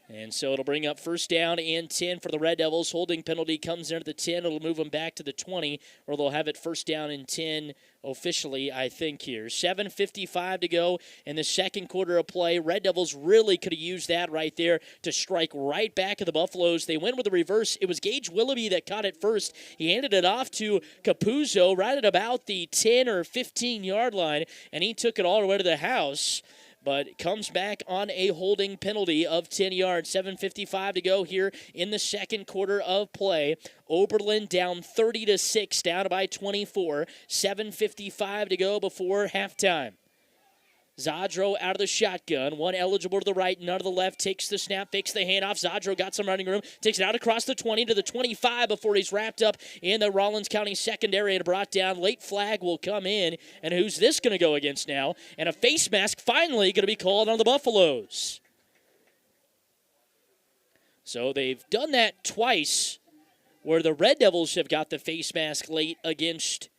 And so it'll bring up first down and 10 for the Red Devils. Holding penalty comes in at the 10. It'll move them back to the 20, or they'll have it first down and 10 officially, I think, here. 7:55 to go in the second quarter of play. Red Devils really could have used that right there to strike right back at the Buffaloes. They went with the reverse. It was Gage Willoughby that caught it first. He handed it off to Capuzzo right at about the 10 or 15-yard line, and he took it all the way to the house. But comes back on a holding penalty of 10 yards. 7:55 to go here in the second quarter of play. Oberlin down 30-6, down by 24. 7:55 to go before halftime. Zadro out of the shotgun. One eligible to the right, none to the left. Takes the snap, fakes the handoff. Zadro got some running room. Takes it out across the 20 to the 25 before he's wrapped up in the Rawlins County secondary and brought down. Late flag will come in. And who's this going to go against now? And a face mask finally going to be called on the Buffaloes. So they've done that twice where the Red Devils have got the face mask late against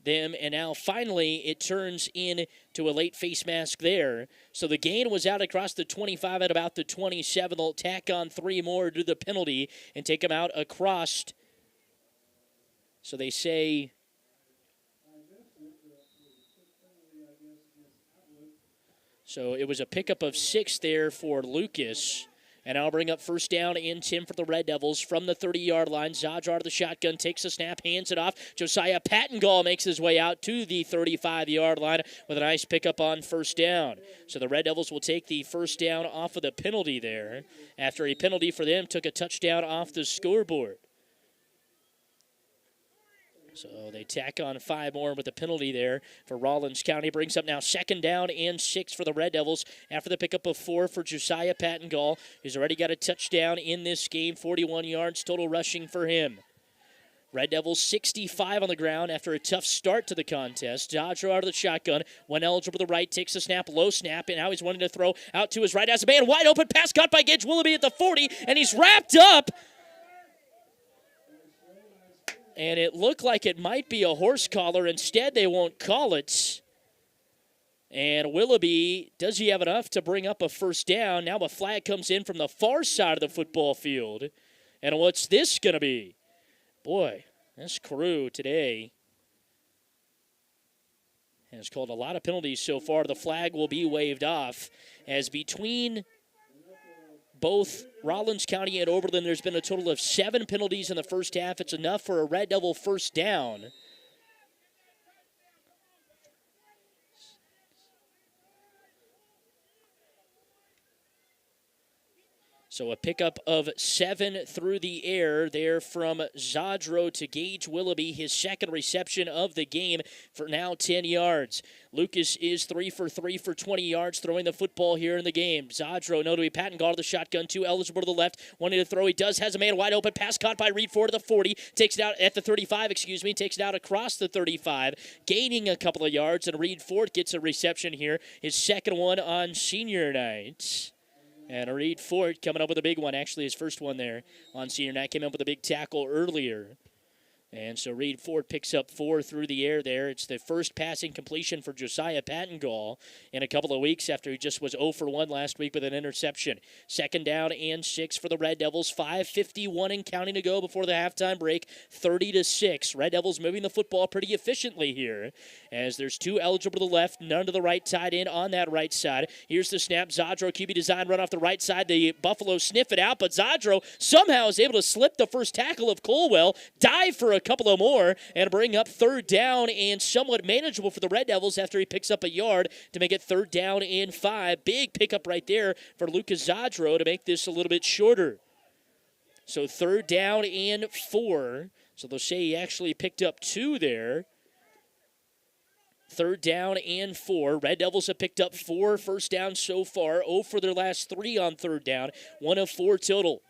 them, and now finally it turns into a late face mask there. So the gain was out across the 25 at about the 27. They'll tack on 3 more to the penalty and take them out across. So they say so it was a pickup of 6 there for Lucas. And I'll bring up first down and 10 for the Red Devils from the 30-yard line. Zadra to the shotgun, takes a snap, hands it off. Josiah Pattengall makes his way out to the 35-yard line with a nice pickup on first down. So the Red Devils will take the first down off of the penalty there after a penalty for them took a touchdown off the scoreboard. So they tack on 5 more with a penalty there for Rawlins County. Brings up now second down and 6 for the Red Devils after the pickup of 4 for Josiah Pattengall, who's already got a touchdown in this game, 41 yards total rushing for him. Red Devils 65 on the ground after a tough start to the contest. Dodger out of the shotgun. One eligible to the right, takes a snap, low snap, and now he's wanting to throw out to his right. Has a man wide open, pass caught by Gage Willoughby at the 40, and he's wrapped up. And it looked like it might be a horse collar. Instead, they won't call it. And Willoughby, does he have enough to bring up a first down? Now a flag comes in from the far side of the football field. And what's this going to be? Boy, this crew today has called a lot of penalties so far. The flag will be waved off as between both Rawlins County and Oberlin, there's been a total of 7 penalties in the first half. It's enough for a Red Devil first down. So a pickup of 7 through the air there from Zadro to Gage Willoughby, his second reception of the game for now 10 yards. Lucas is 3 for 3 for 20 yards throwing the football here in the game. Zadro, no to be Pattengall to the shotgun, 2 eligible to the left, wanting to throw. He does, has a man wide open, pass caught by Reed Ford to the 40, takes it out at the 35, takes it out across the 35, gaining a couple of yards, and Reed Ford gets a reception here, his second one on senior night. And Reed Ford coming up with a big one. Actually, his first one there on senior night. Came up with a big tackle earlier. And so Reed Ford picks up 4 through the air there. It's the first passing completion for Josiah Pattengall in a couple of weeks after he just was 0 for 1 last week with an interception. Second down and 6 for the Red Devils. 5:51 and counting to go before the halftime break. 30-6. Red Devils moving the football pretty efficiently here as there's 2 eligible to the left, none to the right, tied in on that right side. Here's the snap. Zadro, QB design, run off the right side. The Buffalo sniff it out, but Zadro somehow is able to slip the first tackle of Colwell, dive for a couple of more, and bring up third down and somewhat manageable for the Red Devils after he picks up a yard to make it third down and 5. Big pickup right there for Lucas Zadro to make this a little bit shorter. So third down and 4. So they'll say he actually picked up 2 there. Third down and 4. Red Devils have picked up 4 first downs so far. 0 for their last 3 on third down. 1 of 4 total.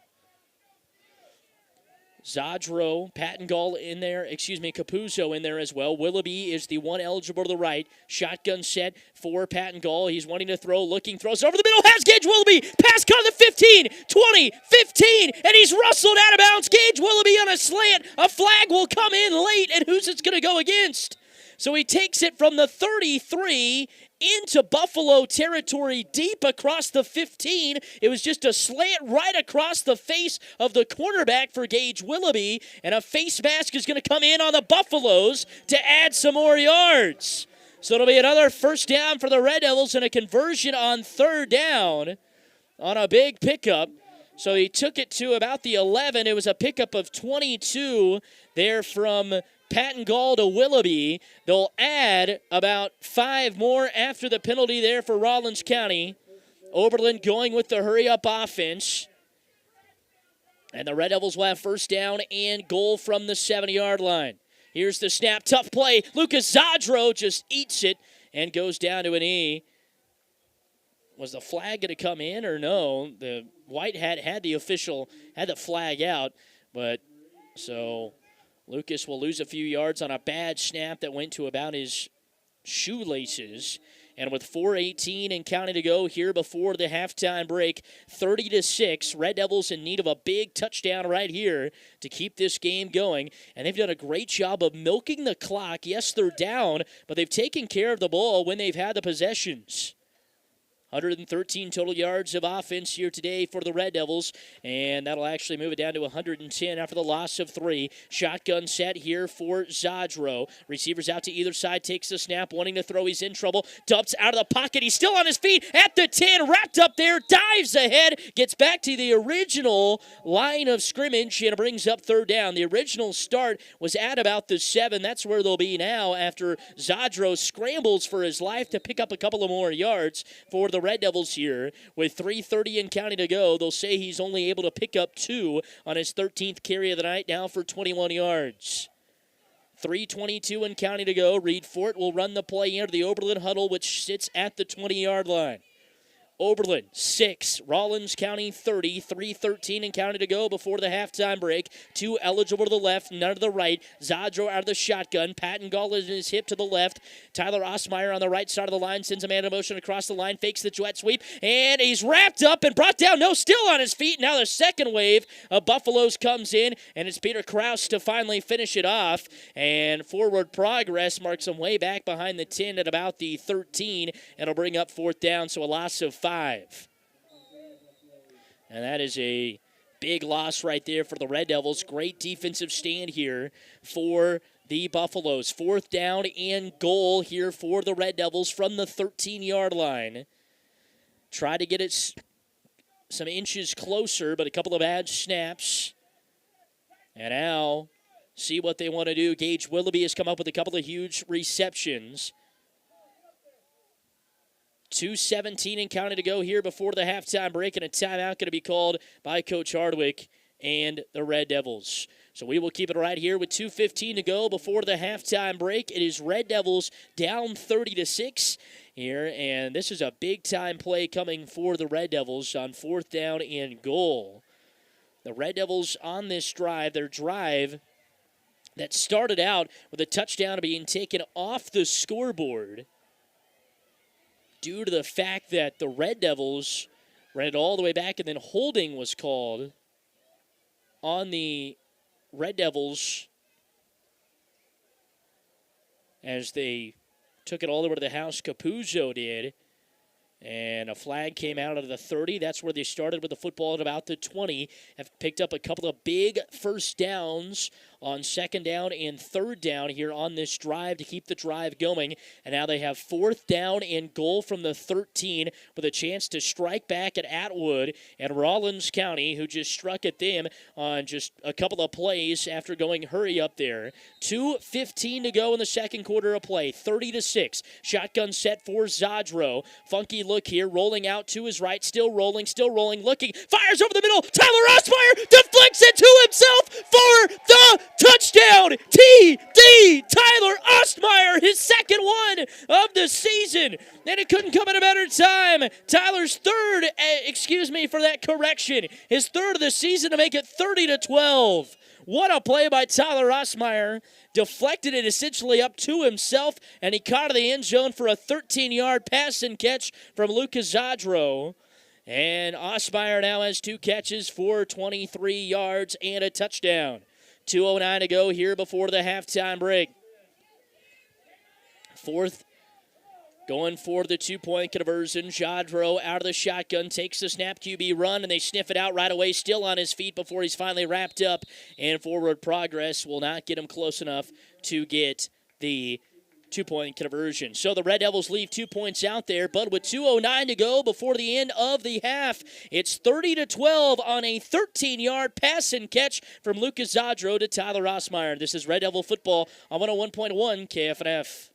Zadro, Pattengall in there, Capuzzo in there as well. Willoughby is the one eligible to the right. Shotgun set for Pattengall. He's wanting to throw, looking, throws over the middle, has Gage Willoughby. Pass caught at the 15, 20, 15, and he's rustled out of bounds. Gage Willoughby on a slant. A flag will come in late, and who's it's going to go against? So he takes it from the 33 into Buffalo territory, deep across the 15. It was just a slant right across the face of the cornerback for Gage Willoughby, and a face mask is going to come in on the Buffaloes to add some more yards. So it'll be another first down for the Red Devils and a conversion on third down on a big pickup. So he took it to about the 11. It was a pickup of 22 there from Pattengall to Willoughby. They'll add about 5 more after the penalty there for Rawlins County. Oberlin going with the hurry-up offense. And the Red Devils will have first down and goal from the 70-yard line. Here's the snap. Tough play. Lucas Zadro just eats it and goes down to an E. Was the flag going to come in or no? The white hat had the flag out, but so Lucas will lose a few yards on a bad snap that went to about his shoelaces. And with 4:18 and counting to go here before the halftime break, 30-6, Red Devils in need of a big touchdown right here to keep this game going. And they've done a great job of milking the clock. Yes, they're down, but they've taken care of the ball when they've had the possessions. 113 total yards of offense here today for the Red Devils, and that'll actually move it down to 110 after the loss of 3. Shotgun set here for Zadro. Receivers out to either side, takes the snap, wanting to throw. He's in trouble. Dumps out of the pocket. He's still on his feet at the 10, wrapped up there, dives ahead, gets back to the original line of scrimmage, and brings up third down. The original start was at about the 7. That's where they'll be now after Zadro scrambles for his life to pick up a couple of more yards for the Red Devils here. With 3:30 and counting to go, they'll say he's only able to pick up 2 on his 13th carry of the night, now for 21 yards. 3:22 and counting to go. Reed Fort will run the play into the Oberlin huddle, which sits at the 20-yard line. Oberlin, 6. Rawlins County, 30. 3:13 and counting to go before the halftime break. 2 eligible to the left, none to the right. Zadro out of the shotgun. Patton Gall is in his hip to the left. Tyler Osmeyer on the right side of the line sends a man in motion across the line, fakes the jet sweep, and he's wrapped up and brought down. No, still on his feet. Now the second wave of Buffaloes comes in, and it's Peter Krause to finally finish it off. And forward progress marks him way back behind the 10 at about the 13, and it'll bring up fourth down, so a loss of 5. And that is a big loss right there for the Red Devils. Great defensive stand here for the Buffaloes. Fourth down and goal here for the Red Devils from the 13-yard line. Try to get it some inches closer, but a couple of bad snaps. And now, see what they want to do. Gage Willoughby has come up with a couple of huge receptions. 2:17 and counting to go here before the halftime break, and a timeout going to be called by Coach Hardwick and the Red Devils. So we will keep it right here with 2:15 to go before the halftime break. It is Red Devils down 30-6 here, and this is a big-time play coming for the Red Devils on fourth down and goal. The Red Devils on this drive, their drive that started out with a touchdown being taken off the scoreboard, due to the fact that the Red Devils ran it all the way back, and then holding was called on the Red Devils as they took it all the way to the house. Capuzzo did. And a flag came out of the 30. That's where they started with the football at about the 20. Have picked up a couple of big first downs on second down and third down here on this drive to keep the drive going. And now they have fourth down and goal from the 13 with a chance to strike back at Atwood and Rawlins County, who just struck at them on just a couple of plays after going hurry up there. 2:15 to go in the second quarter of play. 30-6. Shotgun set for Zadro. Funky look here, rolling out to his right, still rolling, looking, fires over the middle. Tyler Osmeyer deflects it to himself for the touchdown. TD Tyler Osmeyer, his second one of the season, and it couldn't come at a better time. Tyler's third, for that correction, his third of the season to make it 30-12. What a play by Tyler Osmeyer. Deflected it essentially up to himself, and he caught in the end zone for a 13-yard pass and catch from Lucas Zadro. And Osmeyer now has 2 catches for 23 yards and a touchdown. 2:09 to go here before the halftime break. Fourth, going for the 2-point conversion. Zadro out of the shotgun, takes the snap, QB run, and they sniff it out right away, still on his feet before he's finally wrapped up. And forward progress will not get him close enough to get the 2-point conversion. So the Red Devils leave 2 points out there, but with 2:09 to go before the end of the half, it's 30-12 on a 13-yard pass and catch from Lucas Zadro to Tyler Osmeyer. This is Red Devil football on 101.1 KFNF.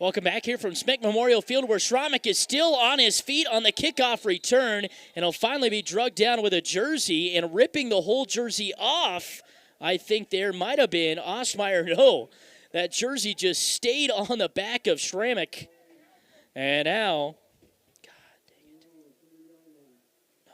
Welcome back here from Smek Memorial Field, where Schramek is still on his feet on the kickoff return, and he'll finally be drugged down with a jersey and ripping the whole jersey off. I think there might have been Osmeyer. No, that jersey just stayed on the back of Schramek. And now, God dang it. No.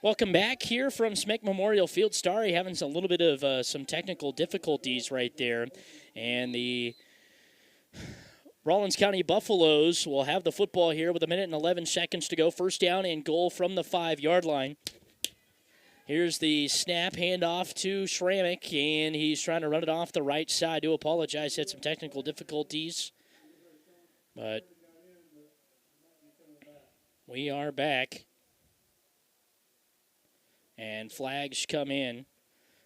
Welcome back here from Smek Memorial Field. Starry having a little bit of some technical difficulties right there. And the Rawlins County Buffaloes will have the football here with 1 minute and 11 seconds to go. First down and goal from the 5-yard line. Here's the snap handoff to Schramek, and he's trying to run it off the right side. I do apologize, had some technical difficulties. But we are back. And flags come in.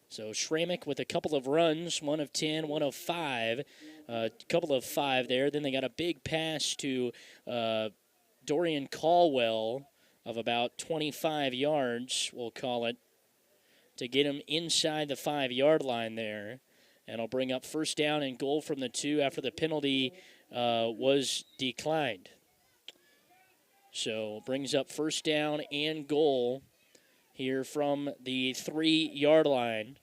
So Schramek with a couple of runs, one of 10, one of 5. A couple of 5 there. Then they got a big pass to Dorian Caldwell of about 25 yards, we'll call it, to get him inside the 5-yard line there. And it'll bring up first down and goal from the 2 after the penalty was declined. So brings up first down and goal here from the 3-yard line.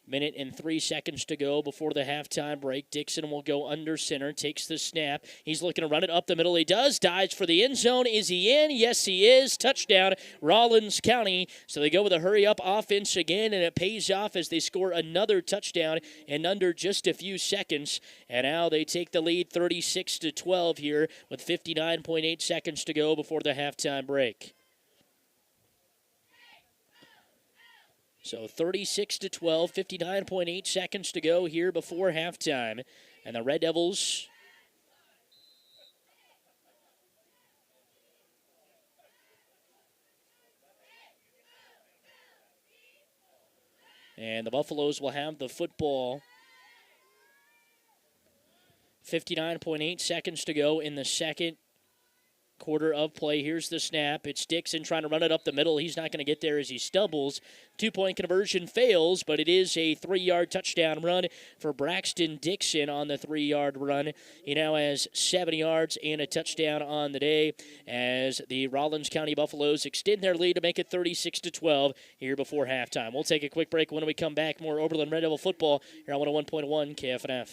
1 minute and 3 seconds to go before the halftime break. Dixon will go under center, takes the snap. He's looking to run it up the middle. He does. Dives for the end zone. Is he in? Yes, he is. Touchdown, Rawlins County. So they go with a hurry-up offense again, and it pays off as they score another touchdown in under just a few seconds. And now they take the lead 36-12 here with 59.8 seconds to go before the halftime break. So 36-12, 59.8 seconds to go here before halftime. And the Red Devils and the Buffaloes will have the football. 59.8 seconds to go in the second quarter of play. Here's the snap. It's Dixon trying to run it up the middle. He's not going to get there as he stumbles. 2-point conversion fails, but it is a 3-yard touchdown run for Braxton Dixon on the 3-yard run. He now has 7 yards and a touchdown on the day as the Rawlins County Buffaloes extend their lead to make it 36-12 here before halftime. We'll take a quick break. When we come back, more Oberlin Red Devil football here on 101.1 KFNF.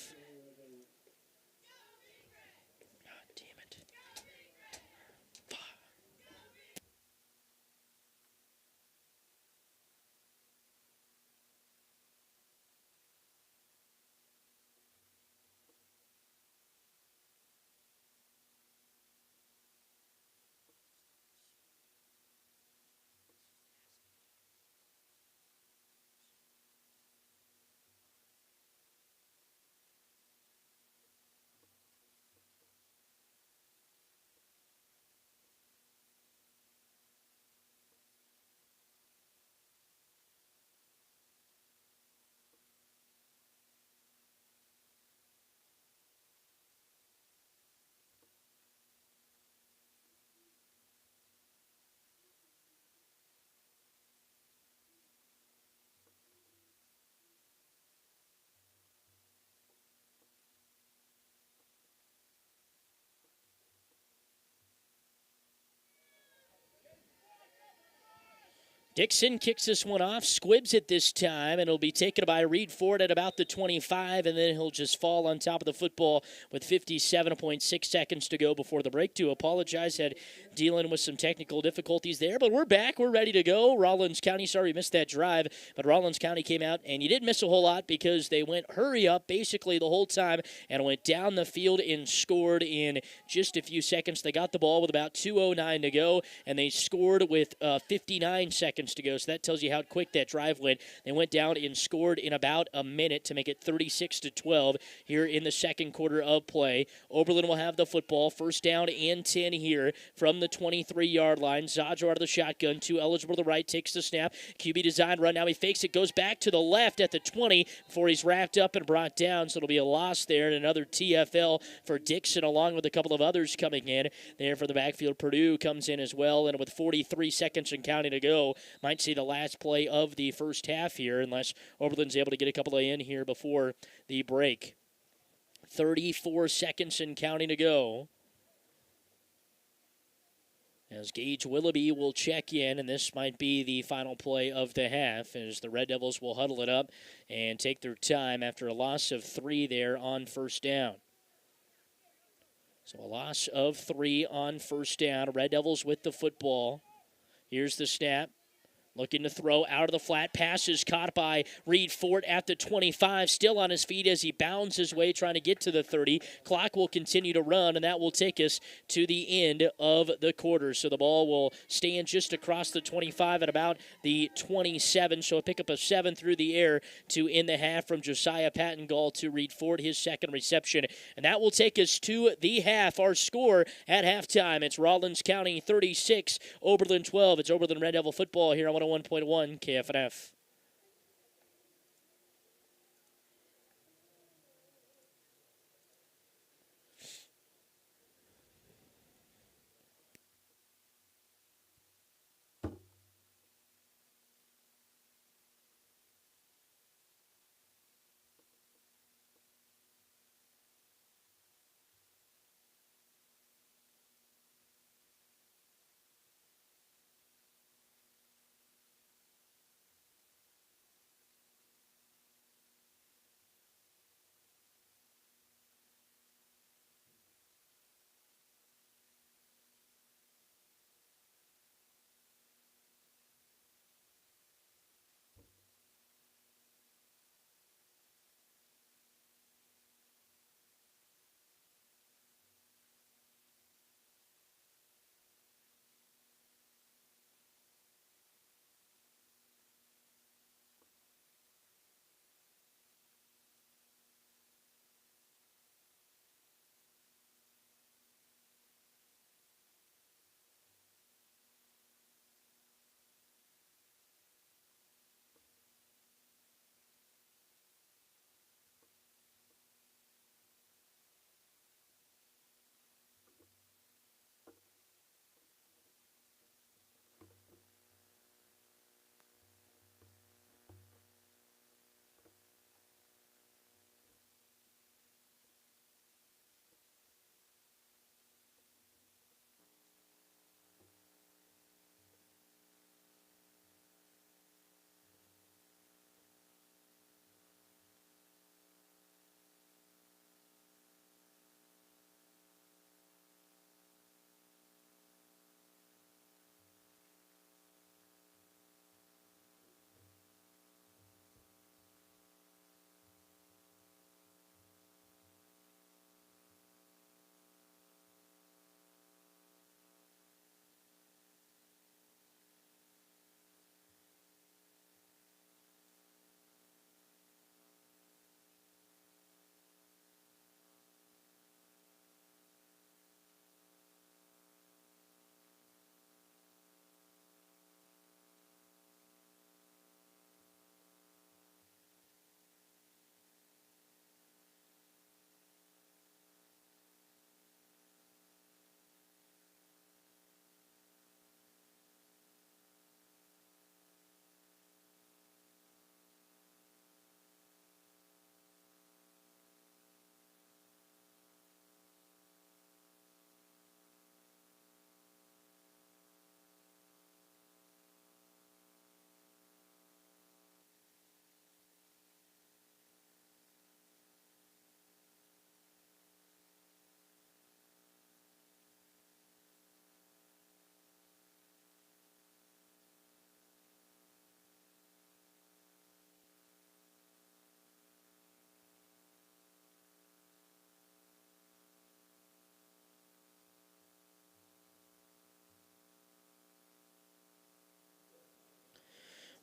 Dixon kicks this one off, squibs it this time, and it'll be taken by Reed Ford at about the 25, and then he'll just fall on top of the football with 57.6 seconds to go before the break. To apologize, had dealing with some technical difficulties there, but we're back. We're ready to go. Rawlins County, sorry you missed that drive, but Rawlins County came out, and you didn't miss a whole lot because they went hurry up basically the whole time and went down the field and scored in just a few seconds. They got the ball with about 2:09 to go, and they scored with 59 seconds to go, so that tells you how quick that drive went. They went down and scored in about a minute to make it 36-12 here in the second quarter of play. Oberlin will have the football, first down and 10 here from the 23-yard line. Zadro out of the shotgun, two eligible to the right, takes the snap. QB design run, now he fakes it, goes back to the left at the 20 before he's wrapped up and brought down, so it'll be a loss there, and another TFL for Dixon along with a couple of others coming in there for the backfield. Purdue comes in as well, and with 43 seconds and counting to go, might see the last play of the first half here unless Oberlin's able to get a couple of in here before the break. 34 seconds and counting to go. As Gage Willoughby will check in, and this might be the final play of the half as the Red Devils will huddle it up and take their time after a loss of 3 there on first down. So a loss of 3 on first down. Red Devils with the football. Here's the snap. Looking to throw out of the flat. Pass is caught by Reed Ford at the 25. Still on his feet as he bounds his way trying to get to the 30. Clock will continue to run, and that will take us to the end of the quarter. So the ball will stand just across the 25 at about the 27. So a pickup of 7 through the air to end the half from Josiah Pattengall to Reed Ford, his second reception. And that will take us to the half. Our score at halftime, it's Rawlins County 36, Oberlin 12. It's Oberlin Red Devil football here on 101.1 KFNF.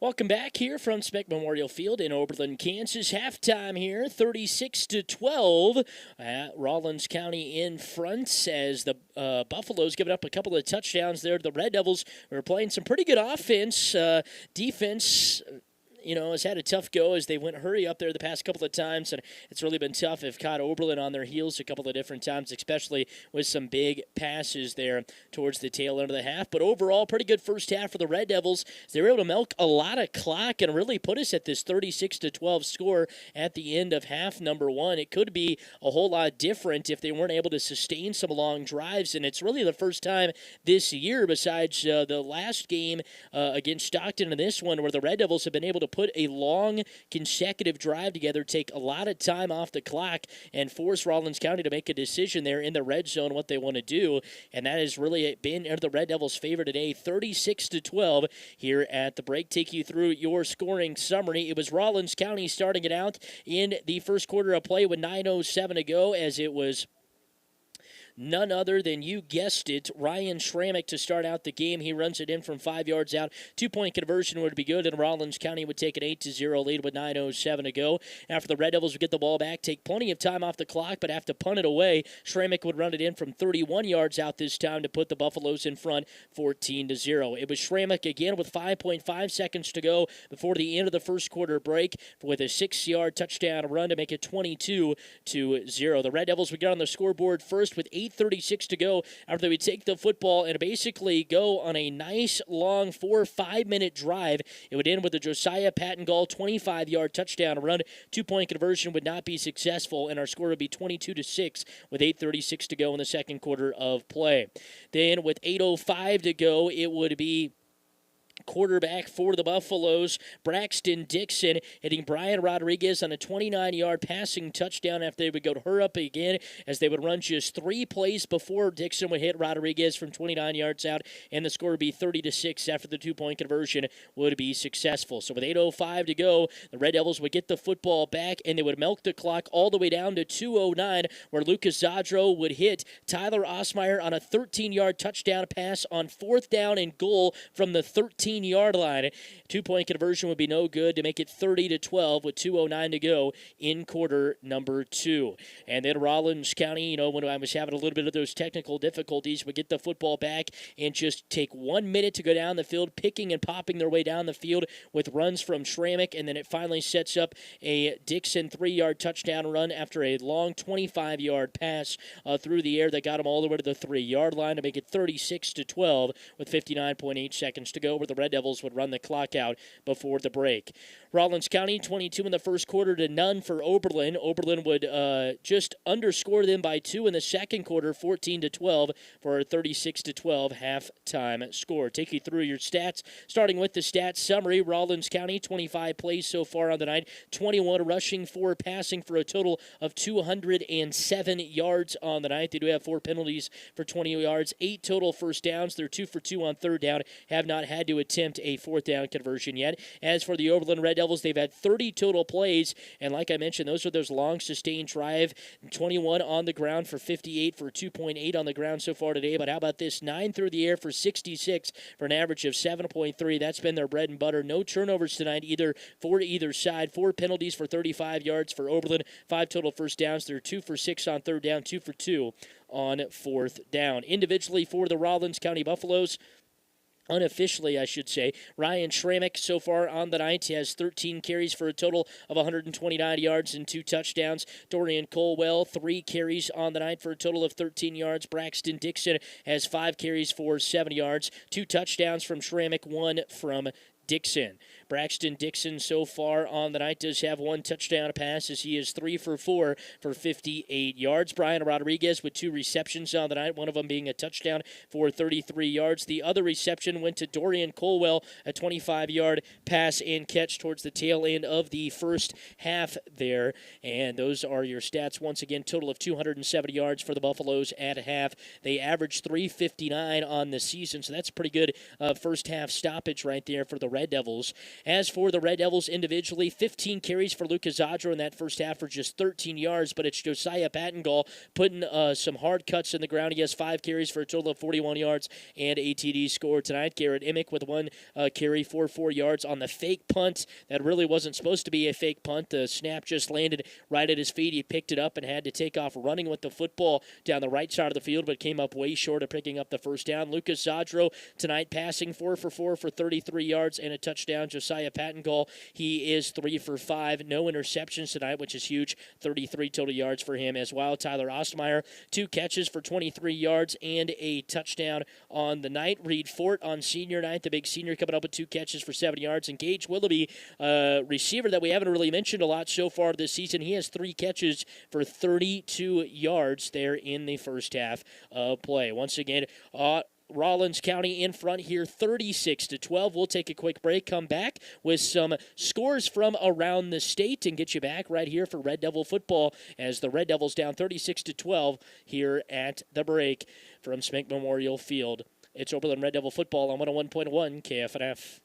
Welcome back here from Speck Memorial Field in Oberlin, Kansas. Halftime here, 36-12. Rawlins County in front as the Buffaloes giving up a couple of touchdowns there. The Red Devils were playing some pretty good offense. Defense, has had a tough go as they went hurry up there the past couple of times, and it's really been tough. They've caught Oberlin on their heels a couple of different times, especially with some big passes there towards the tail end of the half. But overall, pretty good first half for the Red Devils. They were able to milk a lot of clock and really put us at this 36-12 score at the end of half number one. It could be a whole lot different if they weren't able to sustain some long drives, and it's really the first time this year, besides the last game against Stockton and this one, where the Red Devils have been able to put a long consecutive drive together, take a lot of time off the clock, and force Rawlins County to make a decision there in the red zone what they want to do, and that has really been the Red Devils' favor today, 36-12 here at the break. Take you through your scoring summary. It was Rawlins County starting it out in the first quarter of play with 9:07 to go, as it was none other than, you guessed it, Ryan Schrammick to start out the game. He runs it in from 5 yards out. 2-point conversion would be good, and Rawlins County would take an 8-0 lead with 9:07 to go. After the Red Devils would get the ball back, take plenty of time off the clock, but have to punt it away. Schrammick would run it in from 31 yards out this time to put the Buffaloes in front 14-0. It was Schrammick again with 5.5 seconds to go before the end of the first quarter break with a 6-yard touchdown run to make it 22-0. The Red Devils would get on the scoreboard first with 8:36 to go after they would take the football and basically go on a nice long 4 or 5 minute drive. It would end with a Josiah Pattengall 25-yard touchdown run. 2-point conversion would not be successful, and our score would be 22-6 with 8:36 to go in the second quarter of play. Then with 8:05 to go, it would be quarterback for the Buffaloes, Braxton Dixon, hitting Brian Rodriguez on a 29-yard passing touchdown after they would go to her up again, as they would run just 3 plays before Dixon would hit Rodriguez from 29 yards out, and the score would be 30-6 after the 2-point conversion would be successful. So with 8:05 to go, the Red Devils would get the football back, and they would milk the clock all the way down to 2:09, where Lucas Zadro would hit Tyler Osmeyer on a 13-yard touchdown pass on 4th down and goal from the 13-yard line. 2-point conversion would be no good to make it 30-12 with 2:09 to go in quarter number 2. And then Rawlins County, when I was having a little bit of those technical difficulties, would get the football back and just take 1 minute to go down the field, picking and popping their way down the field with runs from Schrammick, and then it finally sets up a Dixon 3-yard touchdown run after a long 25-yard pass through the air that got them all the way to the 3-yard line to make it 36-12 with 59.8 seconds to go, where the Red Devils would run the clock out before the break. Rawlins County, 22 in the first quarter to none for Oberlin. Oberlin would just underscore them by 2 in the second quarter, 14-12 for a 36-12 halftime score. Take you through your stats, starting with the stats summary. Rawlins County, 25 plays so far on the night, 21 rushing, 4 passing for a total of 207 yards on the night. They do have 4 penalties for 20 yards, 8 total first downs. They're 2 for 2 on third down, have not had to attempt a 4th down conversion yet. As for the Oberlin Red Devils, they've had 30 total plays, and like I mentioned, those are those long sustained drive, 21 on the ground for 58 for 2.8 on the ground so far today. But how about this, 9 through the air for 66 for an average of 7.3. That's been their bread and butter. No turnovers tonight either for either side. 4 penalties for 35 yards for Oberlin, 5 total first downs. They're 2 for 6 on third down, 2 for 2 on 4th down. Individually for the Rawlins County Buffaloes, unofficially, I should say, Ryan Schrammick so far on the night has 13 carries for a total of 129 yards and 2 touchdowns. Dorian Colwell, 3 carries on the night for a total of 13 yards. Braxton Dixon has 5 carries for 7 yards. 2 touchdowns from Schrammick, 1 from Dixon. Braxton Dixon so far on the night does have 1 touchdown pass, as he is 3 for 4 for 58 yards. Brian Rodriguez with 2 receptions on the night, one of them being a touchdown for 33 yards. The other reception went to Dorian Colwell, a 25-yard pass and catch towards the tail end of the first half there. And those are your stats. Once again, total of 270 yards for the Buffaloes at half. They averaged 359 on the season, so that's a pretty good first half stoppage right there for the Red Red Devils. As for the Red Devils individually, 15 carries for Lucas Zadro in that first half for just 13 yards, but it's Josiah Pattengall putting some hard cuts in the ground. He has 5 carries for a total of 41 yards and a TD score tonight. Garrett Emick with 1 carry for 4 yards on the fake punt. That really wasn't supposed to be a fake punt. The snap just landed right at his feet. He picked it up and had to take off running with the football down the right side of the field, but came up way short of picking up the first down. Lucas Zadro tonight passing 4 for 4 for 33 yards and a touchdown. Josiah Pattengall, he is 3 for 5. No interceptions tonight, which is huge. 33 total yards for him as well. Tyler Ostmeyer, 2 catches for 23 yards and a touchdown on the night. Reed Fort on senior night, the big senior, coming up with 2 catches for 7 yards. And Gage Willoughby, receiver that we haven't really mentioned a lot so far this season, he has 3 catches for 32 yards there in the first half of play. Once again, Rawlins County in front here, 36-12. We'll take a quick break, come back with some scores from around the state, and get you back right here for Red Devil football as the Red Devils down 36-12 here at the break from Smink Memorial Field. It's Oberlin Red Devil football on 101.1 KFNF.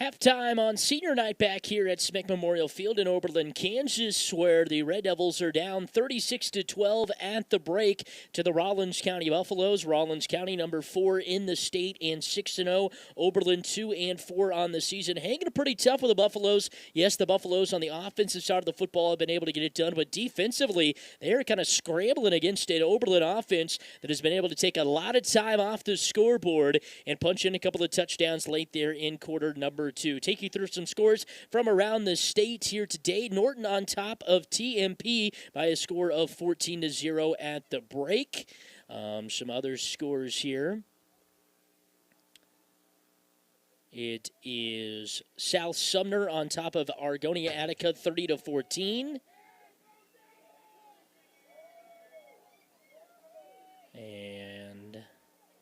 Halftime on senior night back here at Smink Memorial Field in Oberlin, Kansas, where the Red Devils are down 36-12 at the break to the Rawlins County Buffaloes. Rawlins County number 4 in the state and 6-0. Oberlin 2-4 on the season. Hanging pretty tough with the Buffaloes. Yes, the Buffaloes on the offensive side of the football have been able to get it done, but defensively, they're kind of scrambling against an Oberlin offense that has been able to take a lot of time off the scoreboard and punch in a couple of touchdowns late there in quarter number 2. Take you through some scores from around the state here today. Norton on top of TMP by a score of 14-0 at the break. Some other scores here. It is South Sumner on top of Argonia Attica 30-14. And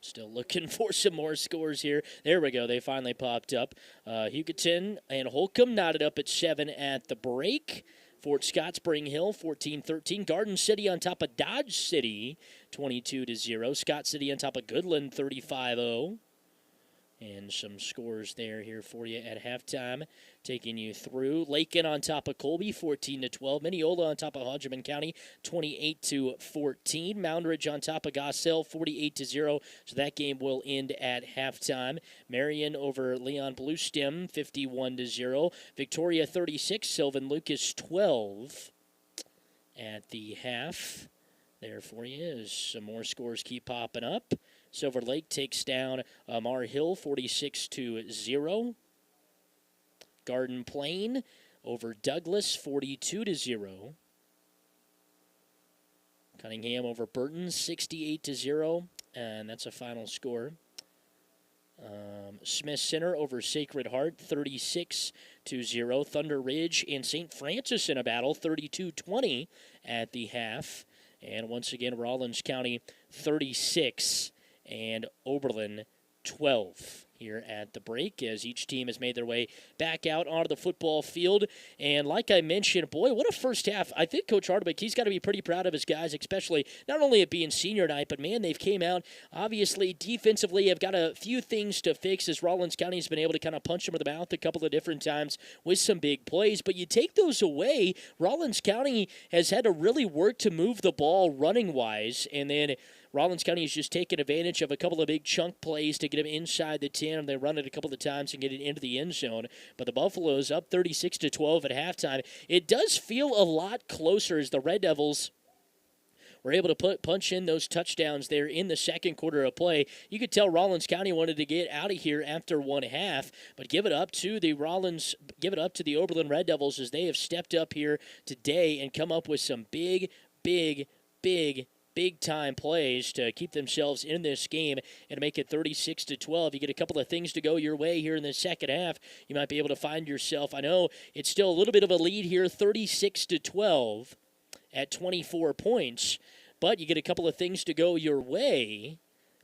Still looking for some more scores here. There we go. They finally popped up. Hugoton and Holcomb knotted up at 7 at the break. Fort Scott Spring Hill 14-13. Garden City on top of Dodge City 22-0. Scott City on top of Goodland 35-0. And some scores here for you at halftime, taking you through. Lakin on top of Colby, 14-12. Mineola on top of Hodgeman County, 28-14. Moundridge on top of Gossell, 48-0. So that game will end at halftime. Marion over Leon Bluestem, 51-0. Victoria 36, Sylvan Lucas 12 at the half. There for you as some more scores keep popping up. Silver Lake takes down Mar Hill 46-0. Garden Plain over Douglas 42-0. Cunningham over Burton 68-0, and that's a final score. Smith Center over Sacred Heart 36-0. Thunder Ridge and St. Francis in a battle 32-20 at the half. And once again, Rawlins County 36 and Oberlin 12 here at the break as each team has made their way back out onto the football field. And like I mentioned, boy, what a first half. I think Coach Hardwick, he's got to be pretty proud of his guys, especially not only it being senior night, but, man, they've came out. Obviously, defensively, have got a few things to fix as Rawlins County has been able to kind of punch them in the mouth a couple of different times with some big plays. But you take those away, Rawlins County has had to really work to move the ball running-wise, and then Rawlins County has just taken advantage of a couple of big chunk plays to get them inside the 10, and they run it a couple of times and get it into the end zone. But the Buffaloes up 36-12 at halftime. It does feel a lot closer as the Red Devils were able to punch in those touchdowns there in the second quarter of play. You could tell Rawlins County wanted to get out of here after one half, but give it up to the Oberlin Red Devils as they have stepped up here today and come up with some big-time plays to keep themselves in this game and to make it 36-12. You get a couple of things to go your way here in the second half. You might be able to find yourself, I know it's still a little bit of a lead here, 36-12 at 24 points, but you get a couple of things to go your way.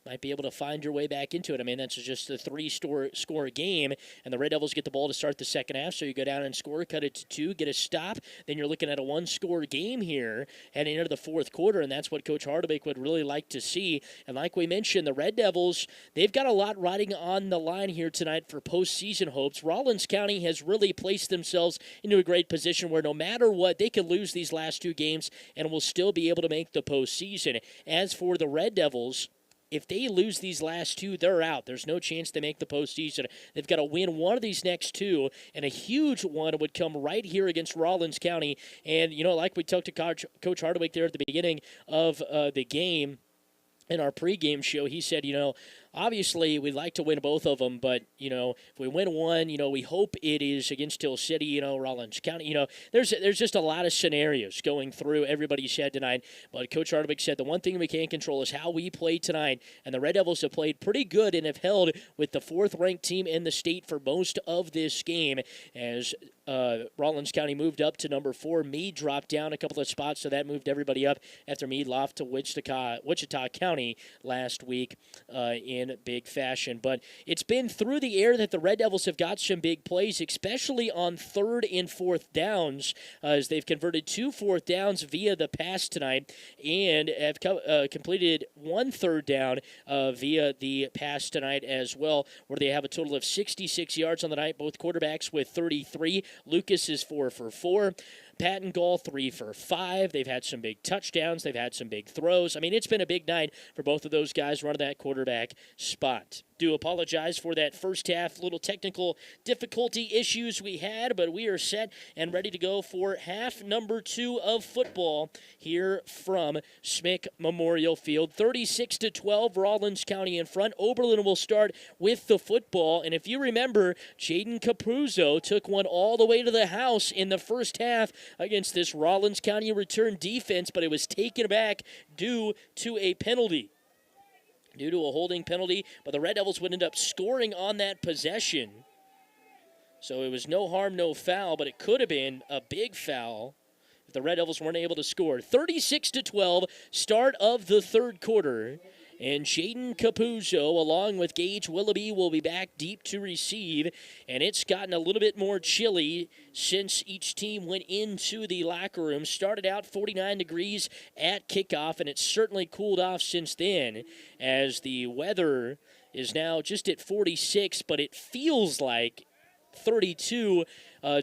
Might be able to find your way back into it. I mean, that's just a three-score game, and the Red Devils get the ball to start the second half, so you go down and score, cut it to 2, get a stop. Then you're looking at a one-score game here heading into the fourth quarter, and that's what Coach Hardwick would really like to see. And like we mentioned, the Red Devils, they've got a lot riding on the line here tonight for postseason hopes. Rawlins County has really placed themselves into a great position where no matter what, they could lose these last two games and will still be able to make the postseason. As for the Red Devils, if they lose these last two, they're out. There's no chance they make the postseason. They've got to win one of these next two, and a huge one would come right here against Rawlins County. And, like we talked to Coach Hardwick there at the beginning of the game in our pregame show, he said, obviously we'd like to win both of them, but, if we win one, we hope it is against Hill City, Rawlins County. There's just a lot of scenarios going through everybody's head tonight. But Coach Hardwick said the one thing we can't control is how we play tonight. And the Red Devils have played pretty good and have held with the fourth-ranked team in the state for most of this game as Rawlins County moved up to number 4. Meade dropped down a couple of spots, so that moved everybody up after Meade lost to Wichita County last week in big fashion. But it's been through the air that the Red Devils have got some big plays, especially on third and fourth downs, as they've converted 2 fourth downs via the pass tonight and have completed 1 third down via the pass tonight as well, where they have a total of 66 yards on the night, both quarterbacks with 33. Lucas is 4 for 4. Patton Gall 3 for 5. They've had some big touchdowns. They've had some big throws. I mean, it's been a big night for both of those guys running that quarterback spot. Do apologize for that first half, little technical difficulty issues we had, but we are set and ready to go for half number 2 of football here from Smick Memorial Field. 36-12, Rawlins County in front. Oberlin will start with the football, and if you remember, Jaden Capuzzo took one all the way to the house in the first half against this Rawlins County return defense, but it was taken back due to a penalty. Due to a holding penalty, but the Red Devils would end up scoring on that possession. So it was no harm, no foul, but it could have been a big foul if the Red Devils weren't able to score. 36-12, start of the third quarter. And Jaden Capuzzo, along with Gage Willoughby, will be back deep to receive. And it's gotten a little bit more chilly since each team went into the locker room. Started out 49 degrees at kickoff, and it's certainly cooled off since then, as the weather is now just at 46, but it feels like 32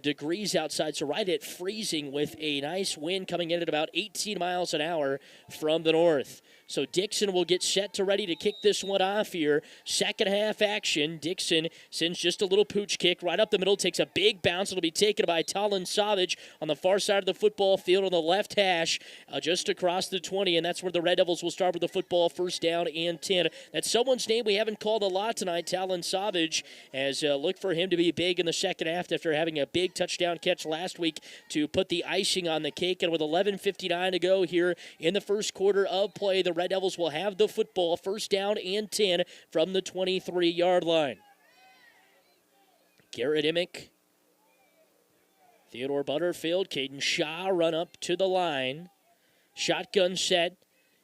degrees outside, so right at freezing, with a nice wind coming in at about 18 miles an hour from the north. So Dixon will get set to ready to kick this one off here. Second half action. Dixon sends just a little pooch kick right up the middle, takes a big bounce. It'll be taken by Talon Savage on the far side of the football field on the left hash, just across the 20, and that's where the Red Devils will start with the football, first down and 10. That's someone's name we haven't called a lot tonight, Talon Savage, as look for him to be big in the second half after having a big touchdown catch last week to put the icing on the cake. And with 11:59 to go here in the first quarter of play, the Red Devils will have the football, first down and 10 from the 23-yard line. Garrett Emick, Theodore Butterfield, Caden Shaw run up to the line. Shotgun set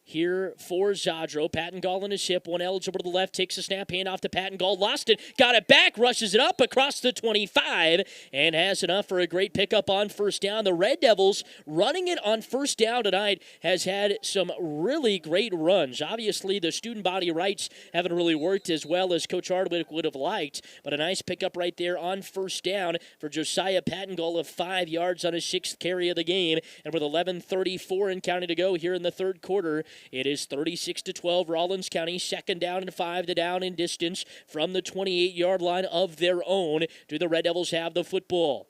here for Zadro. Pattengall in his hip, one eligible to the left, takes a snap, hand off to Pattengall, lost it, got it back, rushes it up across the 25, and has enough for a great pickup on first down. The Red Devils running it on first down tonight has had some really great runs. Obviously, the student body rights haven't really worked as well as Coach Hardwick would have liked, but a nice pickup right there on first down for Josiah Pattengall of 5 yards on his 6th carry of the game. And with 11:34 and counting to go here in the third quarter, it is 36-12, Rawlins County, second down and 5, the down in distance from the 28-yard line of their own. Do the Red Devils have the football?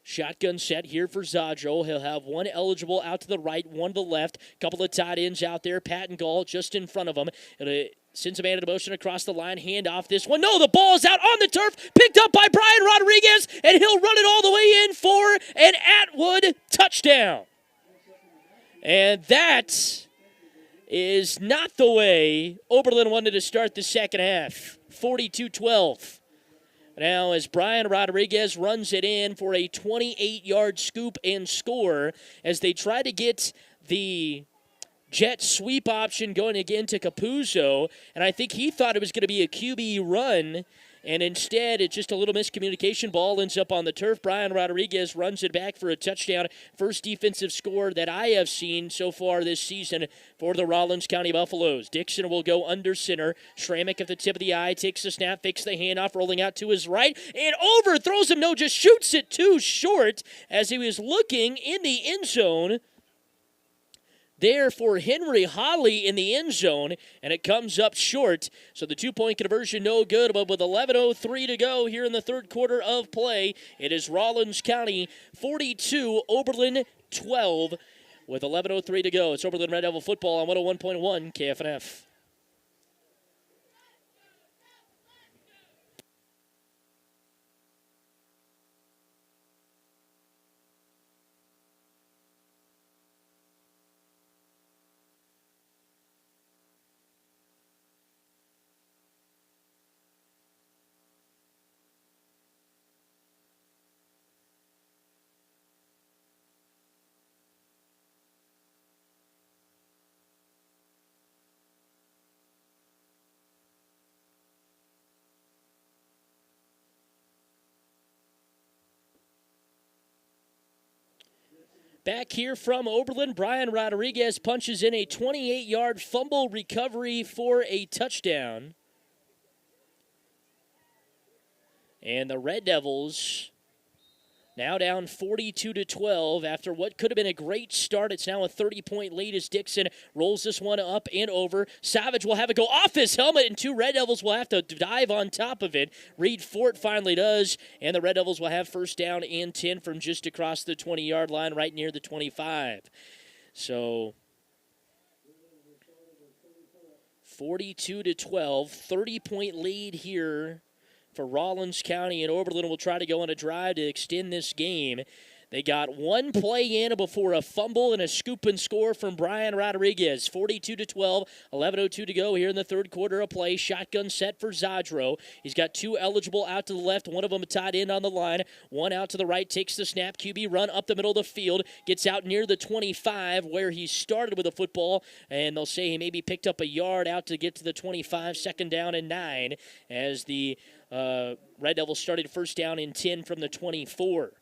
Shotgun set here for Zadro. He'll have one eligible out to the right, one to the left. Couple of tight ends out there. Pattengall just in front of him. Sends a man in motion across the line. Hand off this one. No, the ball is out on the turf. Picked up by Brian Rodriguez, and he'll run it all the way in for an Atwood touchdown. And that is not the way Oberlin wanted to start the second half. 42-12. Now, as Brian Rodriguez runs it in for a 28-yard scoop and score, as they try to get the jet sweep option going again to Capuzzo, and I think he thought it was going to be a QB run, and instead it's just a little miscommunication. Ball ends up on the turf. Brian Rodriguez runs it back for a touchdown. First defensive score that I have seen so far this season for the Rawlins County Buffaloes. Dixon will go under center. Schramek at the tip of the eye, takes the snap, fakes the handoff, rolling out to his right, and overthrows him. No, just shoots it too short as he was looking in the end zone there for Henry Holly in the end zone, and it comes up short. So the two-point conversion no good, but with 11:03 to go here in the third quarter of play, it is Rawlins County 42, Oberlin 12. With 11:03 to go, it's Oberlin Red Devil football on 101.1 KFNF. Back here from Oberlin, Brian Rodriguez punches in a 28-yard fumble recovery for a touchdown. And the Red Devils now down 42-12 after what could have been a great start. It's now a 30-point lead as Dixon rolls this one up and over. Savage will have it go off his helmet, and two Red Devils will have to dive on top of it. Reed Fort finally does, and the Red Devils will have first down and 10 from just across the 20-yard line, right near the 25. So 42-12, 30-point lead here for Rawlins County, and Oberlin will try to go on a drive to extend this game. They got one play in before a fumble and a scoop and score from Brian Rodriguez. 42-12, 11:02 to go here in the third quarter of play. Shotgun set for Zadro. He's got two eligible out to the left, one of them a tight end on the line. One out to the right, takes the snap. QB run up the middle of the field, gets out near the 25 where he started with the football, and they'll say he maybe picked up a yard out to get to the 25, second down and 9 as the Red Devils started first down and 10 from the 24.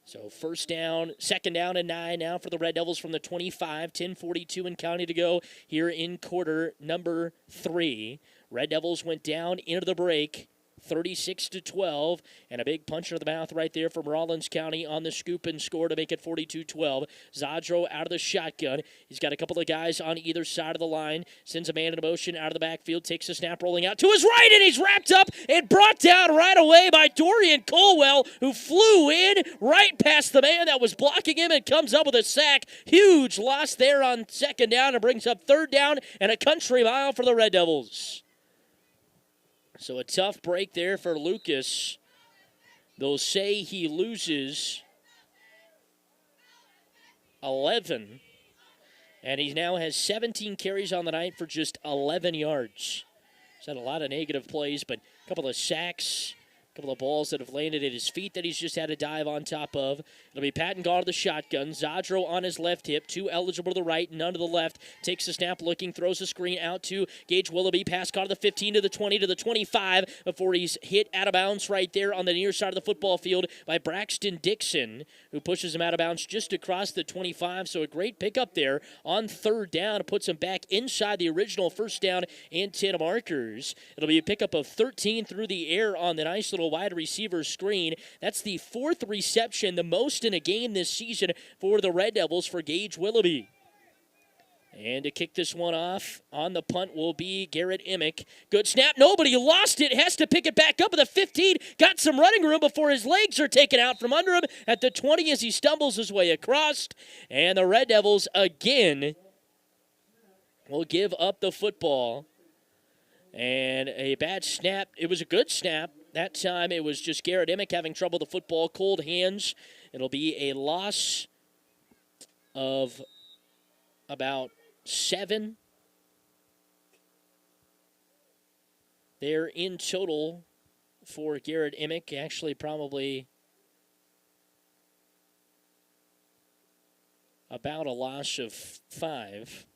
So first down, second down and 9 now for the Red Devils from the 25. 10:42 and counting to go here in quarter number 3. Red Devils went down into the break, 36-12, and a big punch in the mouth right there from Rawlins County on the scoop and score to make it 42-12. Zadro out of the shotgun. He's got a couple of guys on either side of the line. Sends a man in motion out of the backfield. Takes a snap rolling out to his right, and he's wrapped up and brought down right away by Dorian Colwell, who flew in right past the man that was blocking him and comes up with a sack. Huge loss there on second down and brings up third down and a country mile for the Red Devils. So a tough break there for Lucas. They'll say he loses 11. And he now has 17 carries on the night for just 11 yards. He's had a lot of negative plays, but a couple of sacks, a couple of balls that have landed at his feet that he's just had to dive on top of. It'll be Patton Gaw to the shotgun. Zadro on his left hip. Two eligible to the right, none to the left. Takes the snap, looking, throws the screen out to Gage Willoughby. Pass caught to the 15 to the 20 to the 25 before he's hit out of bounds right there on the near side of the football field by Braxton Dixon, who pushes him out of bounds just across the 25. So a great pickup there on third down. Puts him back inside the original first down and 10 markers. It'll be a pickup of 13 through the air on the nice little wide receiver screen. That's the fourth reception, the most in a game this season for the Red Devils for Gage Willoughby. And to kick this one off on the punt will be Garrett Emick. Good snap. Nobody lost it. Has to pick it back up at the 15. Got some running room before his legs are taken out from under him at the 20 as he stumbles his way across. And the Red Devils again will give up the football. And a bad snap. It was a good snap. That time it was just Garrett Emick having trouble with the football. Cold hands. It'll be a loss of about 7 there in total for Garrett Emick. Actually, probably about a loss of 5.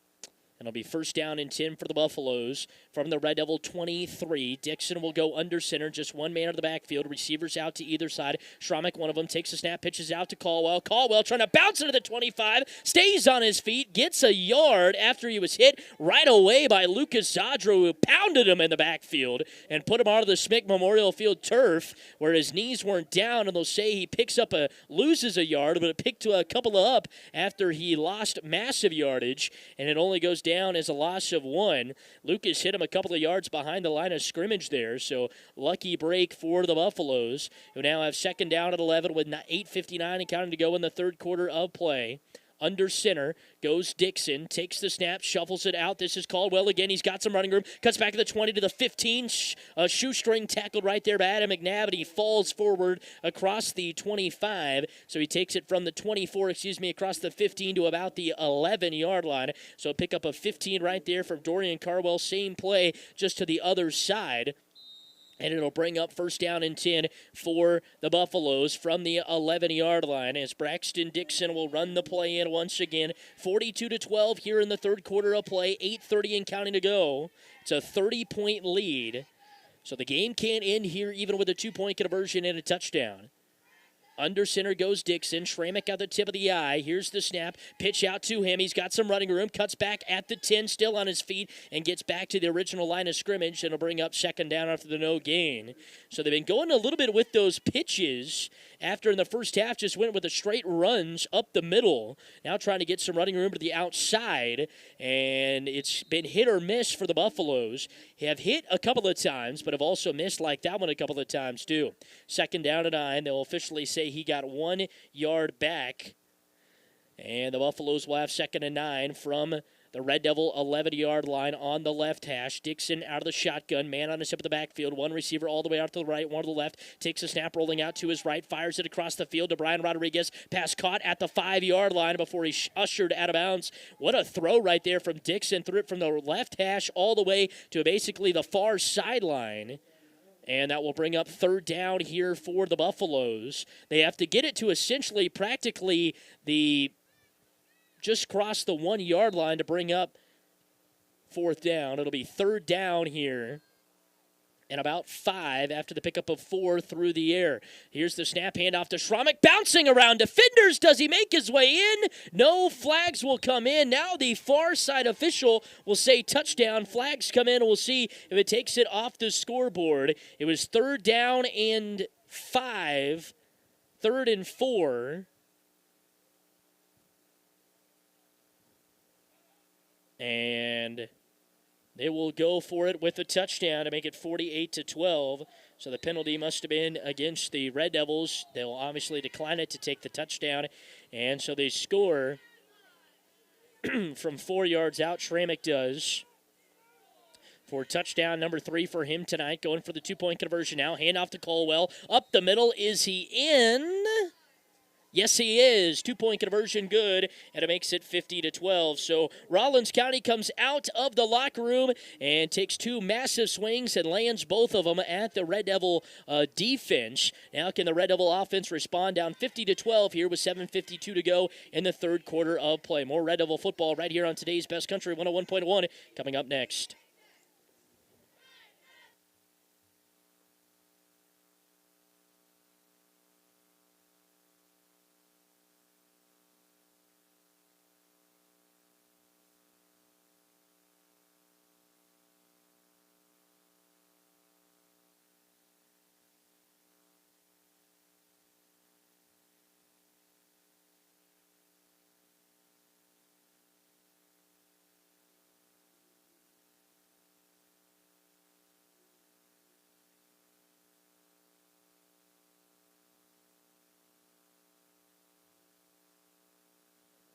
And it'll be first down and 10 for the Buffaloes from the Red Devil 23. Dixon will go under center, just one man out of the backfield. Receivers out to either side. Schramek, one of them, takes a snap, pitches out to Caldwell. Caldwell trying to bounce into the 25, stays on his feet, gets a yard after he was hit right away by Lucas Zadro, who pounded him in the backfield and put him onto the Smick Memorial Field turf where his knees weren't down, and they'll say he loses a yard, but it picked a couple up after he lost massive yardage, and it only goes down as a loss of 1. Lucas hit him a couple of yards behind the line of scrimmage there, so lucky break for the Buffaloes, who now have second down at 11 with 8:59 and counting to go in the third quarter of play. Under center goes Dixon, takes the snap, shuffles it out. This is Caldwell again. He's got some running room. Cuts back to the 20 to the 15. A shoestring tackled right there by Adam McNabb, and he falls forward across the 25. So he takes it from the 24, across the 15 to about the 11-yard line. So a pickup of 15 right there from Dorian Carwell. Same play, just to the other side. And it'll bring up first down and 10 for the Buffaloes from the 11-yard line as Braxton Dixon will run the play in once again. 42-12 here in the third quarter of play. 8:30 and counting to go. It's a 30-point lead. So the game can't end here even with a 2-point conversion and a touchdown. Under center goes Dixon. Schramek at the tip of the eye. Here's the snap. Pitch out to him. He's got some running room. Cuts back at the 10, still on his feet, and gets back to the original line of scrimmage. And will bring up second down after the no gain. So they've been going a little bit with those pitches after in the first half just went with the straight runs up the middle. Now trying to get some running room to the outside. And it's been hit or miss for the Buffaloes. Have hit a couple of times, but have also missed like that one a couple of times too. Second down and 9. They'll officially say he got 1 yard back. And the Buffaloes will have second and 9 from the Red Devil 11-yard line on the left hash. Dixon out of the shotgun, man on the tip of the backfield. One receiver all the way out to the right, one to the left. Takes a snap, rolling out to his right, fires it across the field to Brian Rodriguez. Pass caught at the 5-yard line before he ushered out of bounds. What a throw right there from Dixon. Threw it from the left hash all the way to basically the far sideline. And that will bring up third down here for the Buffaloes. They have to get it to essentially practically just cross the 1-yard line to bring up fourth down. It'll be third down here. And about 5 after the pickup of 4 through the air. Here's the snap, handoff to Schramek, bouncing around defenders. Does he make his way in? No, flags will come in. Now the far side official will say touchdown. Flags come in, and we'll see if it takes it off the scoreboard. It was third down and 5, third and 4. And they will go for it with a touchdown to make it 48-12. So the penalty must have been against the Red Devils. They'll obviously decline it to take the touchdown. And so they score from 4 yards out. Schramek does. For touchdown number 3 for him tonight. Going for the 2-point conversion now. Handoff to Colwell. Up the middle. Is he in? Yes, he is. 2-point conversion good, and it makes it 50-12. So Rawlins County comes out of the locker room and takes 2 massive swings and lands both of them at the Red Devil defense. Now can the Red Devil offense respond down 50-12 here with 7:52 to go in the third quarter of play. More Red Devil football right here on today's Best Country 101.1 coming up next.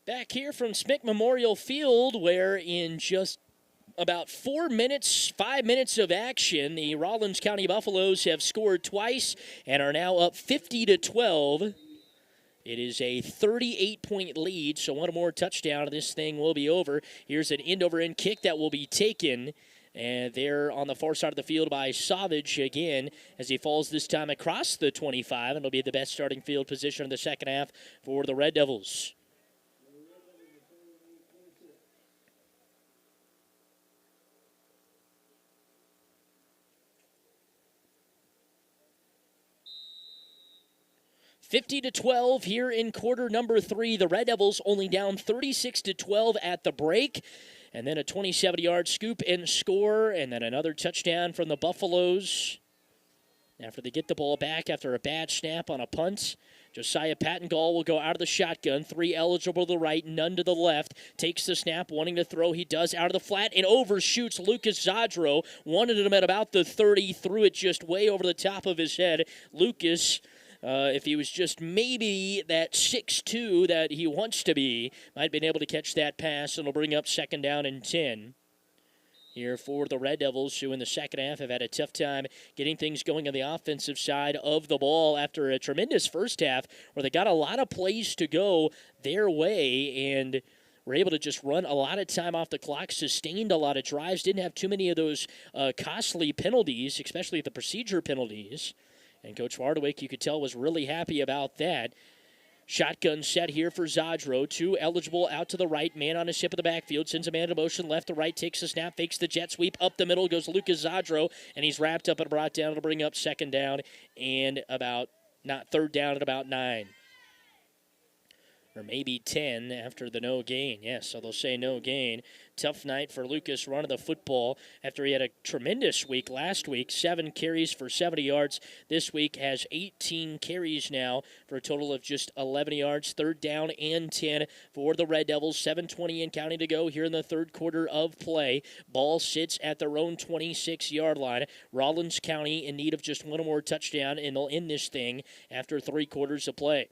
Back here from Smick Memorial Field, where in just about 5 minutes of action, the Rawlins County Buffaloes have scored twice and are now up 50-12. It is a 38-point lead, so one more touchdown and this thing will be over. Here's an end-over-end kick that will be taken. And they're on the far side of the field by Savage again as he falls this time across the 25. And it'll be the best starting field position in the second half for the Red Devils. (50-12) here in quarter number 3. The Red Devils only down 36-12 at the break. And then a 27-yard scoop and score, and then another touchdown from the Buffaloes. After they get the ball back after a bad snap on a punt, Josiah Pattengall will go out of the shotgun. 3 eligible to the right, none to the left. Takes the snap, wanting to throw. He does out of the flat and overshoots Lucas Zadro. Wanted him at about the 30, threw it just way over the top of his head. Lucas, if he was just maybe that 6'2" that he wants to be, might have been able to catch that pass, and it'll bring up second down and 10. Here for the Red Devils, who in the second half have had a tough time getting things going on the offensive side of the ball after a tremendous first half where they got a lot of plays to go their way and were able to just run a lot of time off the clock, sustained a lot of drives, didn't have too many of those costly penalties, especially the procedure penalties. And Coach Hardwick, you could tell, was really happy about that. Shotgun set here for Zadro. 2 eligible out to the right. Man on his hip of the backfield. Sends a man to motion. Left to right. Takes the snap. Fakes the jet sweep. Up the middle goes Lucas Zadro. And he's wrapped up and brought down. It'll bring up second down and third down at about 9. Or maybe 10 after the no gain. Yes, so they'll say no gain. Tough night for Lucas running the football after he had a tremendous week last week. 7 carries for 70 yards. This week has 18 carries now for a total of just 11 yards. Third down and 10 for the Red Devils. 7:20 and counting to go here in the third quarter of play. Ball sits at their own 26-yard line. Rawlins County in need of just one more touchdown, and they'll end this thing after 3 quarters of play.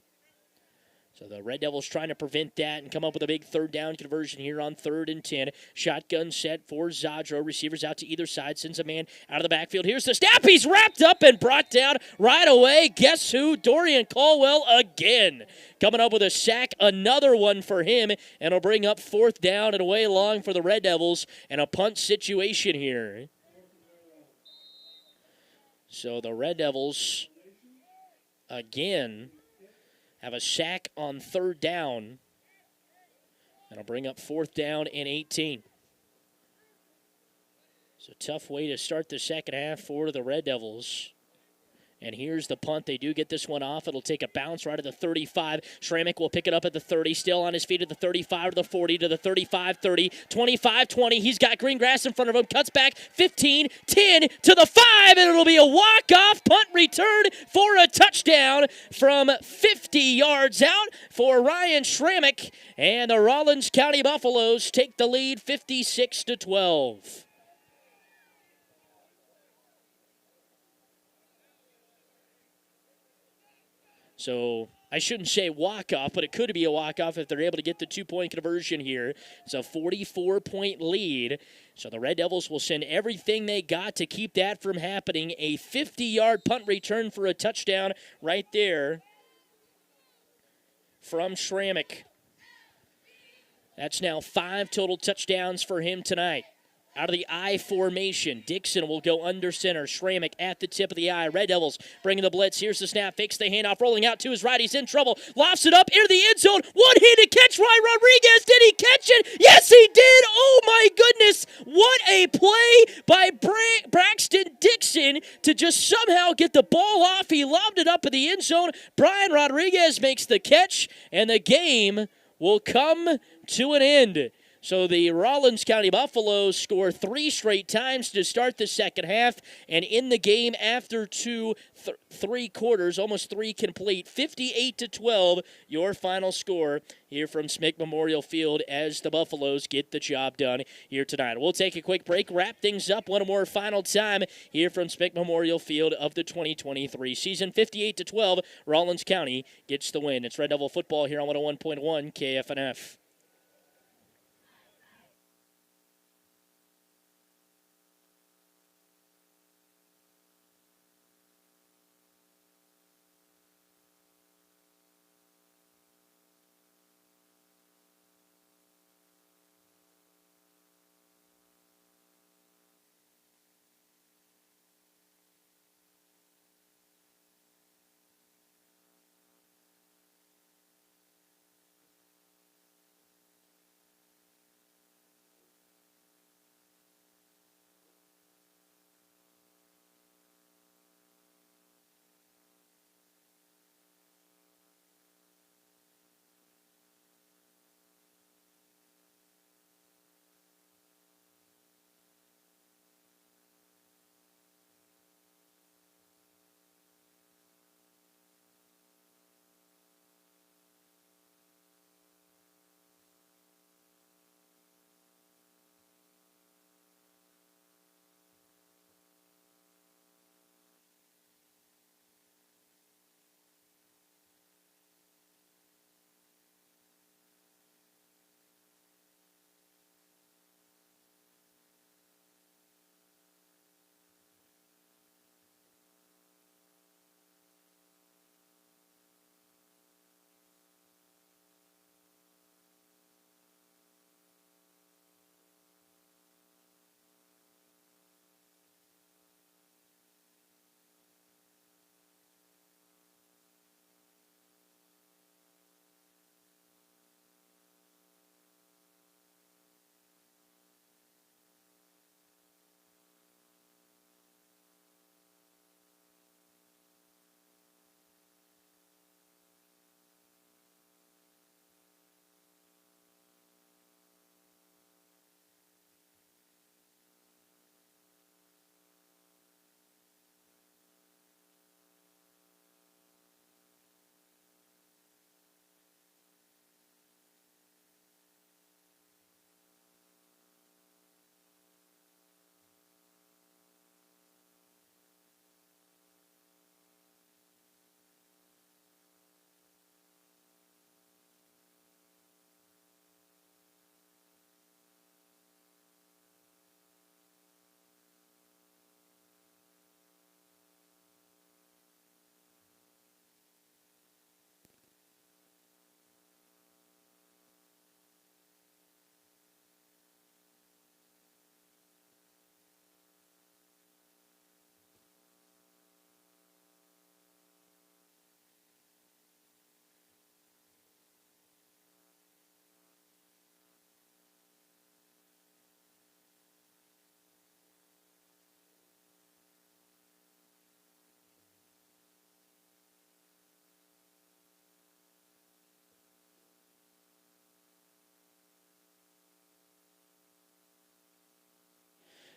So the Red Devils trying to prevent that and come up with a big third down conversion here on 3rd and 10. Shotgun set for Zadro. Receivers out to either side. Sends a man out of the backfield. Here's the snap. He's wrapped up and brought down right away. Guess who? Dorian Caldwell again. Coming up with a sack. Another one for him. And it'll bring up 4th down and away long for the Red Devils. And a punt situation here. So the Red Devils again have a sack on 3rd down. That'll bring up 4th down and 18. So tough way to start the second half for the Red Devils. And here's the punt. They do get this one off. It'll take a bounce right at the 35. Schrammick will pick it up at the 30. Still on his feet at the 35 to the 40 to the 35, 30, 25, 20. He's got green grass in front of him. Cuts back 15, 10 to the 5. And it'll be a walk-off punt return for a touchdown from 50 yards out for Ryan Schrammick. And the Rawlins County Buffaloes take the lead 56-12. So I shouldn't say walk-off, but it could be a walk-off if they're able to get the 2-point conversion here. It's a 44-point lead. So the Red Devils will send everything they got to keep that from happening. A 50-yard punt return for a touchdown right there from Schrammick. That's now 5 total touchdowns for him tonight. Out of the I formation, Dixon will go under center. Schrammick at the tip of the I. Red Devils bringing the blitz. Here's the snap. Fakes the handoff. Rolling out to his right. He's in trouble. Lofts it up into the end zone. One-handed catch. Ryan Rodriguez. Did he catch it? Yes, he did. Oh, my goodness. What a play by Braxton Dixon to just somehow get the ball off. He lobbed it up in the end zone. Brian Rodriguez makes the catch, and the game will come to an end. So the Rawlins County Buffaloes score 3 straight times to start the second half, and in the game after 3 quarters, almost 3 complete, 58-12, your final score here from Smick Memorial Field as the Buffaloes get the job done here tonight. We'll take a quick break, wrap things up one more final time here from Smick Memorial Field of the 2023 season. 58-12, Rawlins County gets the win. It's Red Devil football here on 101.1 KFNF.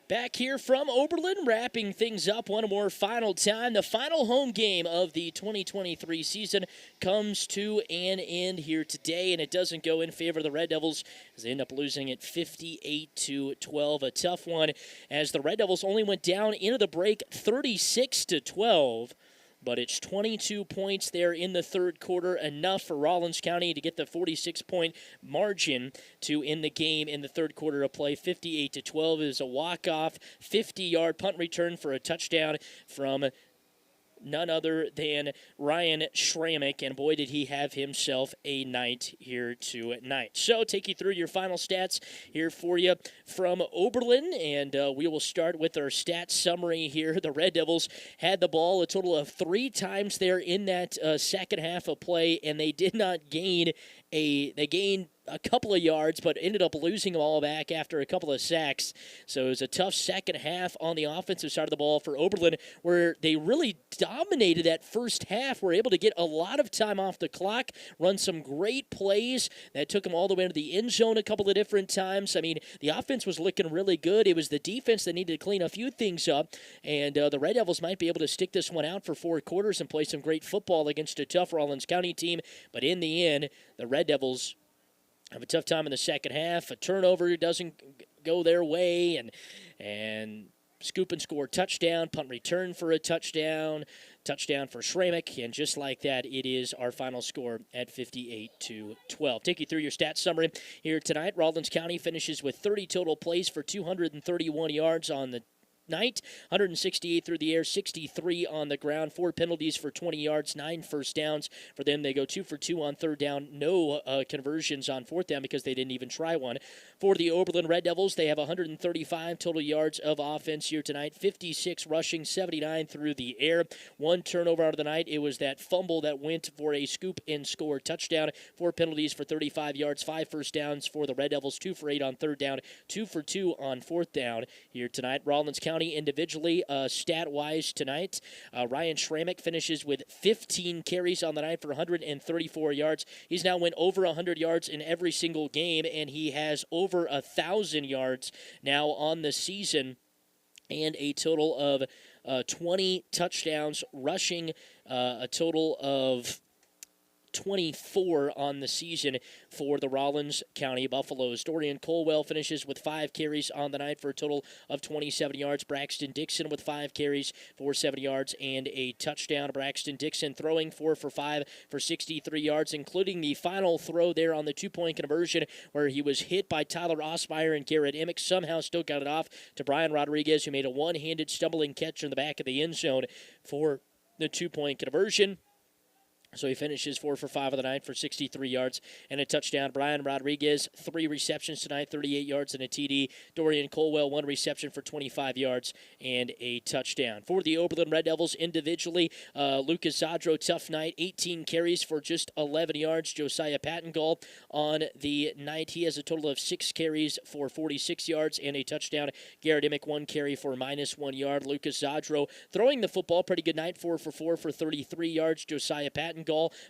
Back here from Oberlin, wrapping things up one more final time. The final home game of the 2023 season comes to an end here today, and it doesn't go in favor of the Red Devils as they end up losing it 58-12. A tough one as the Red Devils only went down into the break 36-12. But it's 22 points there in the third quarter, enough for Rawlins County to get the 46-point margin to end the game in the third quarter of play. 58-12 is a walk-off, 50-yard punt return for a touchdown from none other than Ryan Schrammick, and boy, did he have himself a night here tonight. So, take you through your final stats here for you from Oberlin, and we will start with our stats summary here. The Red Devils had the ball a total of 3 times there in that second half of play, and they did not gain they gained a couple of yards, but ended up losing them all back after a couple of sacks. So it was a tough second half on the offensive side of the ball for Oberlin, where they really dominated that first half, were able to get a lot of time off the clock, run some great plays that took them all the way into the end zone a couple of different times. I mean, the offense was looking really good. It was the defense that needed to clean a few things up, and the Red Devils might be able to stick this one out for 4 quarters and play some great football against a tough Rawlins County team. But in the end, the Red Devils have a tough time in the second half. A turnover doesn't go their way, and scoop and score touchdown, punt return for a touchdown for Schrammick, and just like that, it is our final score at 58-12. Take you through your stats summary here tonight. Rawlins County finishes with 30 total plays for 231 yards on the night, 168 through the air, 63 on the ground, 4 penalties for 20 yards, 9 first downs for them. They go 2 for 2 on third down, no conversions on fourth down because they didn't even try one. For the Oberlin Red Devils, they have 135 total yards of offense here tonight, 56 rushing, 79 through the air, 1 turnover out of the night. It was that fumble that went for a scoop and score touchdown, 4 penalties for 35 yards, 5 first downs for the Red Devils, 2 for 8 on third down, 2 for 2 on fourth down here tonight. Rawlins County individually, stat-wise tonight, Ryan Schrammick finishes with 15 carries on the night for 134 yards. He's now went over 100 yards in every single game, and he has over 1,000 yards now on the season, and a total of 20 touchdowns, rushing a total of 24 on the season for the Rawlins County Buffaloes. Dorian Colwell finishes with 5 carries on the night for a total of 27 yards. Braxton Dixon with 5 carries for 7 yards and a touchdown. Braxton Dixon throwing 4 for 5 for 63 yards, including the final throw there on the 2-point conversion where he was hit by Tyler Osmeyer and Garrett Emick. Somehow still got it off to Brian Rodriguez, who made a one-handed stumbling catch in the back of the end zone for the 2-point conversion. So he finishes 4 for 5 of the night for 63 yards and a touchdown. Brian Rodriguez, 3 receptions tonight, 38 yards and a TD. Dorian Colwell, 1 reception for 25 yards and a touchdown. For the Oberlin Red Devils individually, Lucas Zadro, tough night, 18 carries for just 11 yards. Josiah Pattengall on the night, he has a total of 6 carries for 46 yards and a touchdown. Garrett Emick, 1 carry for -1 yard. Lucas Zadro throwing the football, pretty good night, 4 for 4 for 33 yards. Josiah Pattengall,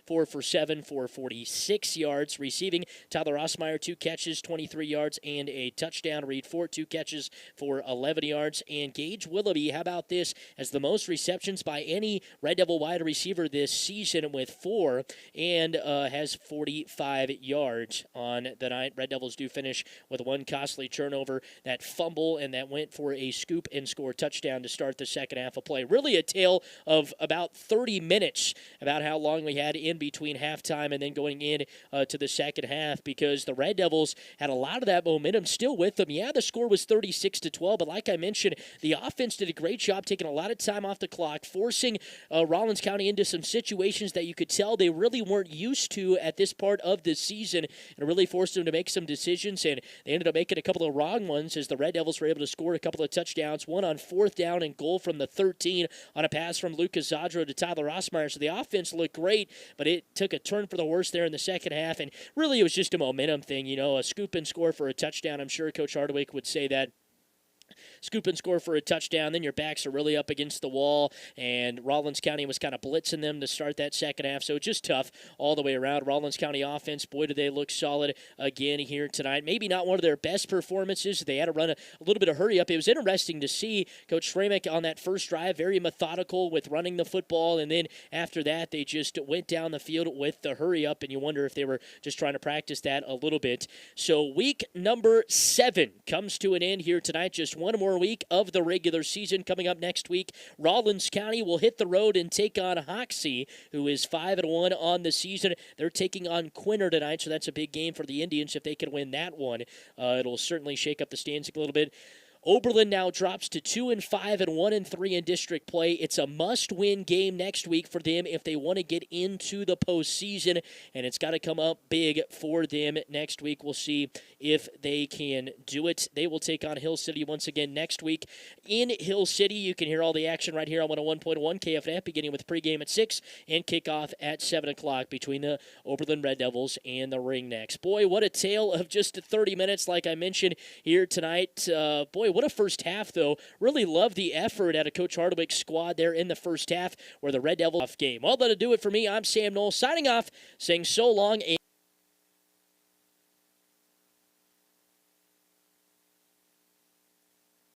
4 for 7 for 46 yards. Receiving, Tyler Osmeyer, 2 catches, 23 yards, and a touchdown. Reed Fort, 2 catches for 11 yards. And Gage Willoughby, how about this, has the most receptions by any Red Devil wide receiver this season with 4, and has 45 yards on the night. Red Devils do finish with 1 costly turnover, that fumble, and that went for a scoop and score touchdown to start the second half of play. Really a tale of about 30 minutes about how long we had in between halftime and then going in to the second half, because the Red Devils had a lot of that momentum still with them. Yeah, the score was 36-12, but like I mentioned, the offense did a great job taking a lot of time off the clock, forcing Rawlins County into some situations that you could tell they really weren't used to at this part of the season, and really forced them to make some decisions, and they ended up making a couple of wrong ones as the Red Devils were able to score a couple of touchdowns, one on 4th down and goal from the 13 on a pass from Lucas Zadro to Tyler Osmeyer. So the offense looked great, but it took a turn for the worse there in the second half, and really it was just a momentum thing, a scoop and score for a touchdown. I'm sure Coach Hardwick would say that scoop and score for a touchdown. Then your backs are really up against the wall, and Rawlins County was kind of blitzing them to start that second half. So just tough all the way around. Rawlins County offense, boy, do they look solid again here tonight. Maybe not one of their best performances. They had to run a little bit of hurry up. It was interesting to see Coach Framick on that first drive, very methodical with running the football, and then after that, they just went down the field with the hurry up, and you wonder if they were just trying to practice that a little bit. So week number 7 comes to an end here tonight. Just one more week of the regular season. Coming up next week, Rawlins County will hit the road and take on Hoxie, who is 5-1 on the season. They're taking on Quinter tonight, so that's a big game for the Indians. If they can win that one, it'll certainly shake up the standings a little bit. Oberlin now drops to 2-5 and 1-3 in district play. It's a must-win game next week for them if they want to get into the postseason, and it's got to come up big for them next week. We'll see if they can do it. They will take on Hill City once again next week in Hill City. You can hear all the action right here on 101.1 KFNF, beginning with pregame at 6 and kickoff at 7 o'clock between the Oberlin Red Devils and the Ringnecks. Boy, what a tale of just 30 minutes, like I mentioned here tonight. Boy, what a first half, though. Really love the effort out of Coach Hardwick's squad there in the first half where the Red Devils game. Well, that'll do it for me. I'm Sam Knoll signing off, saying so long.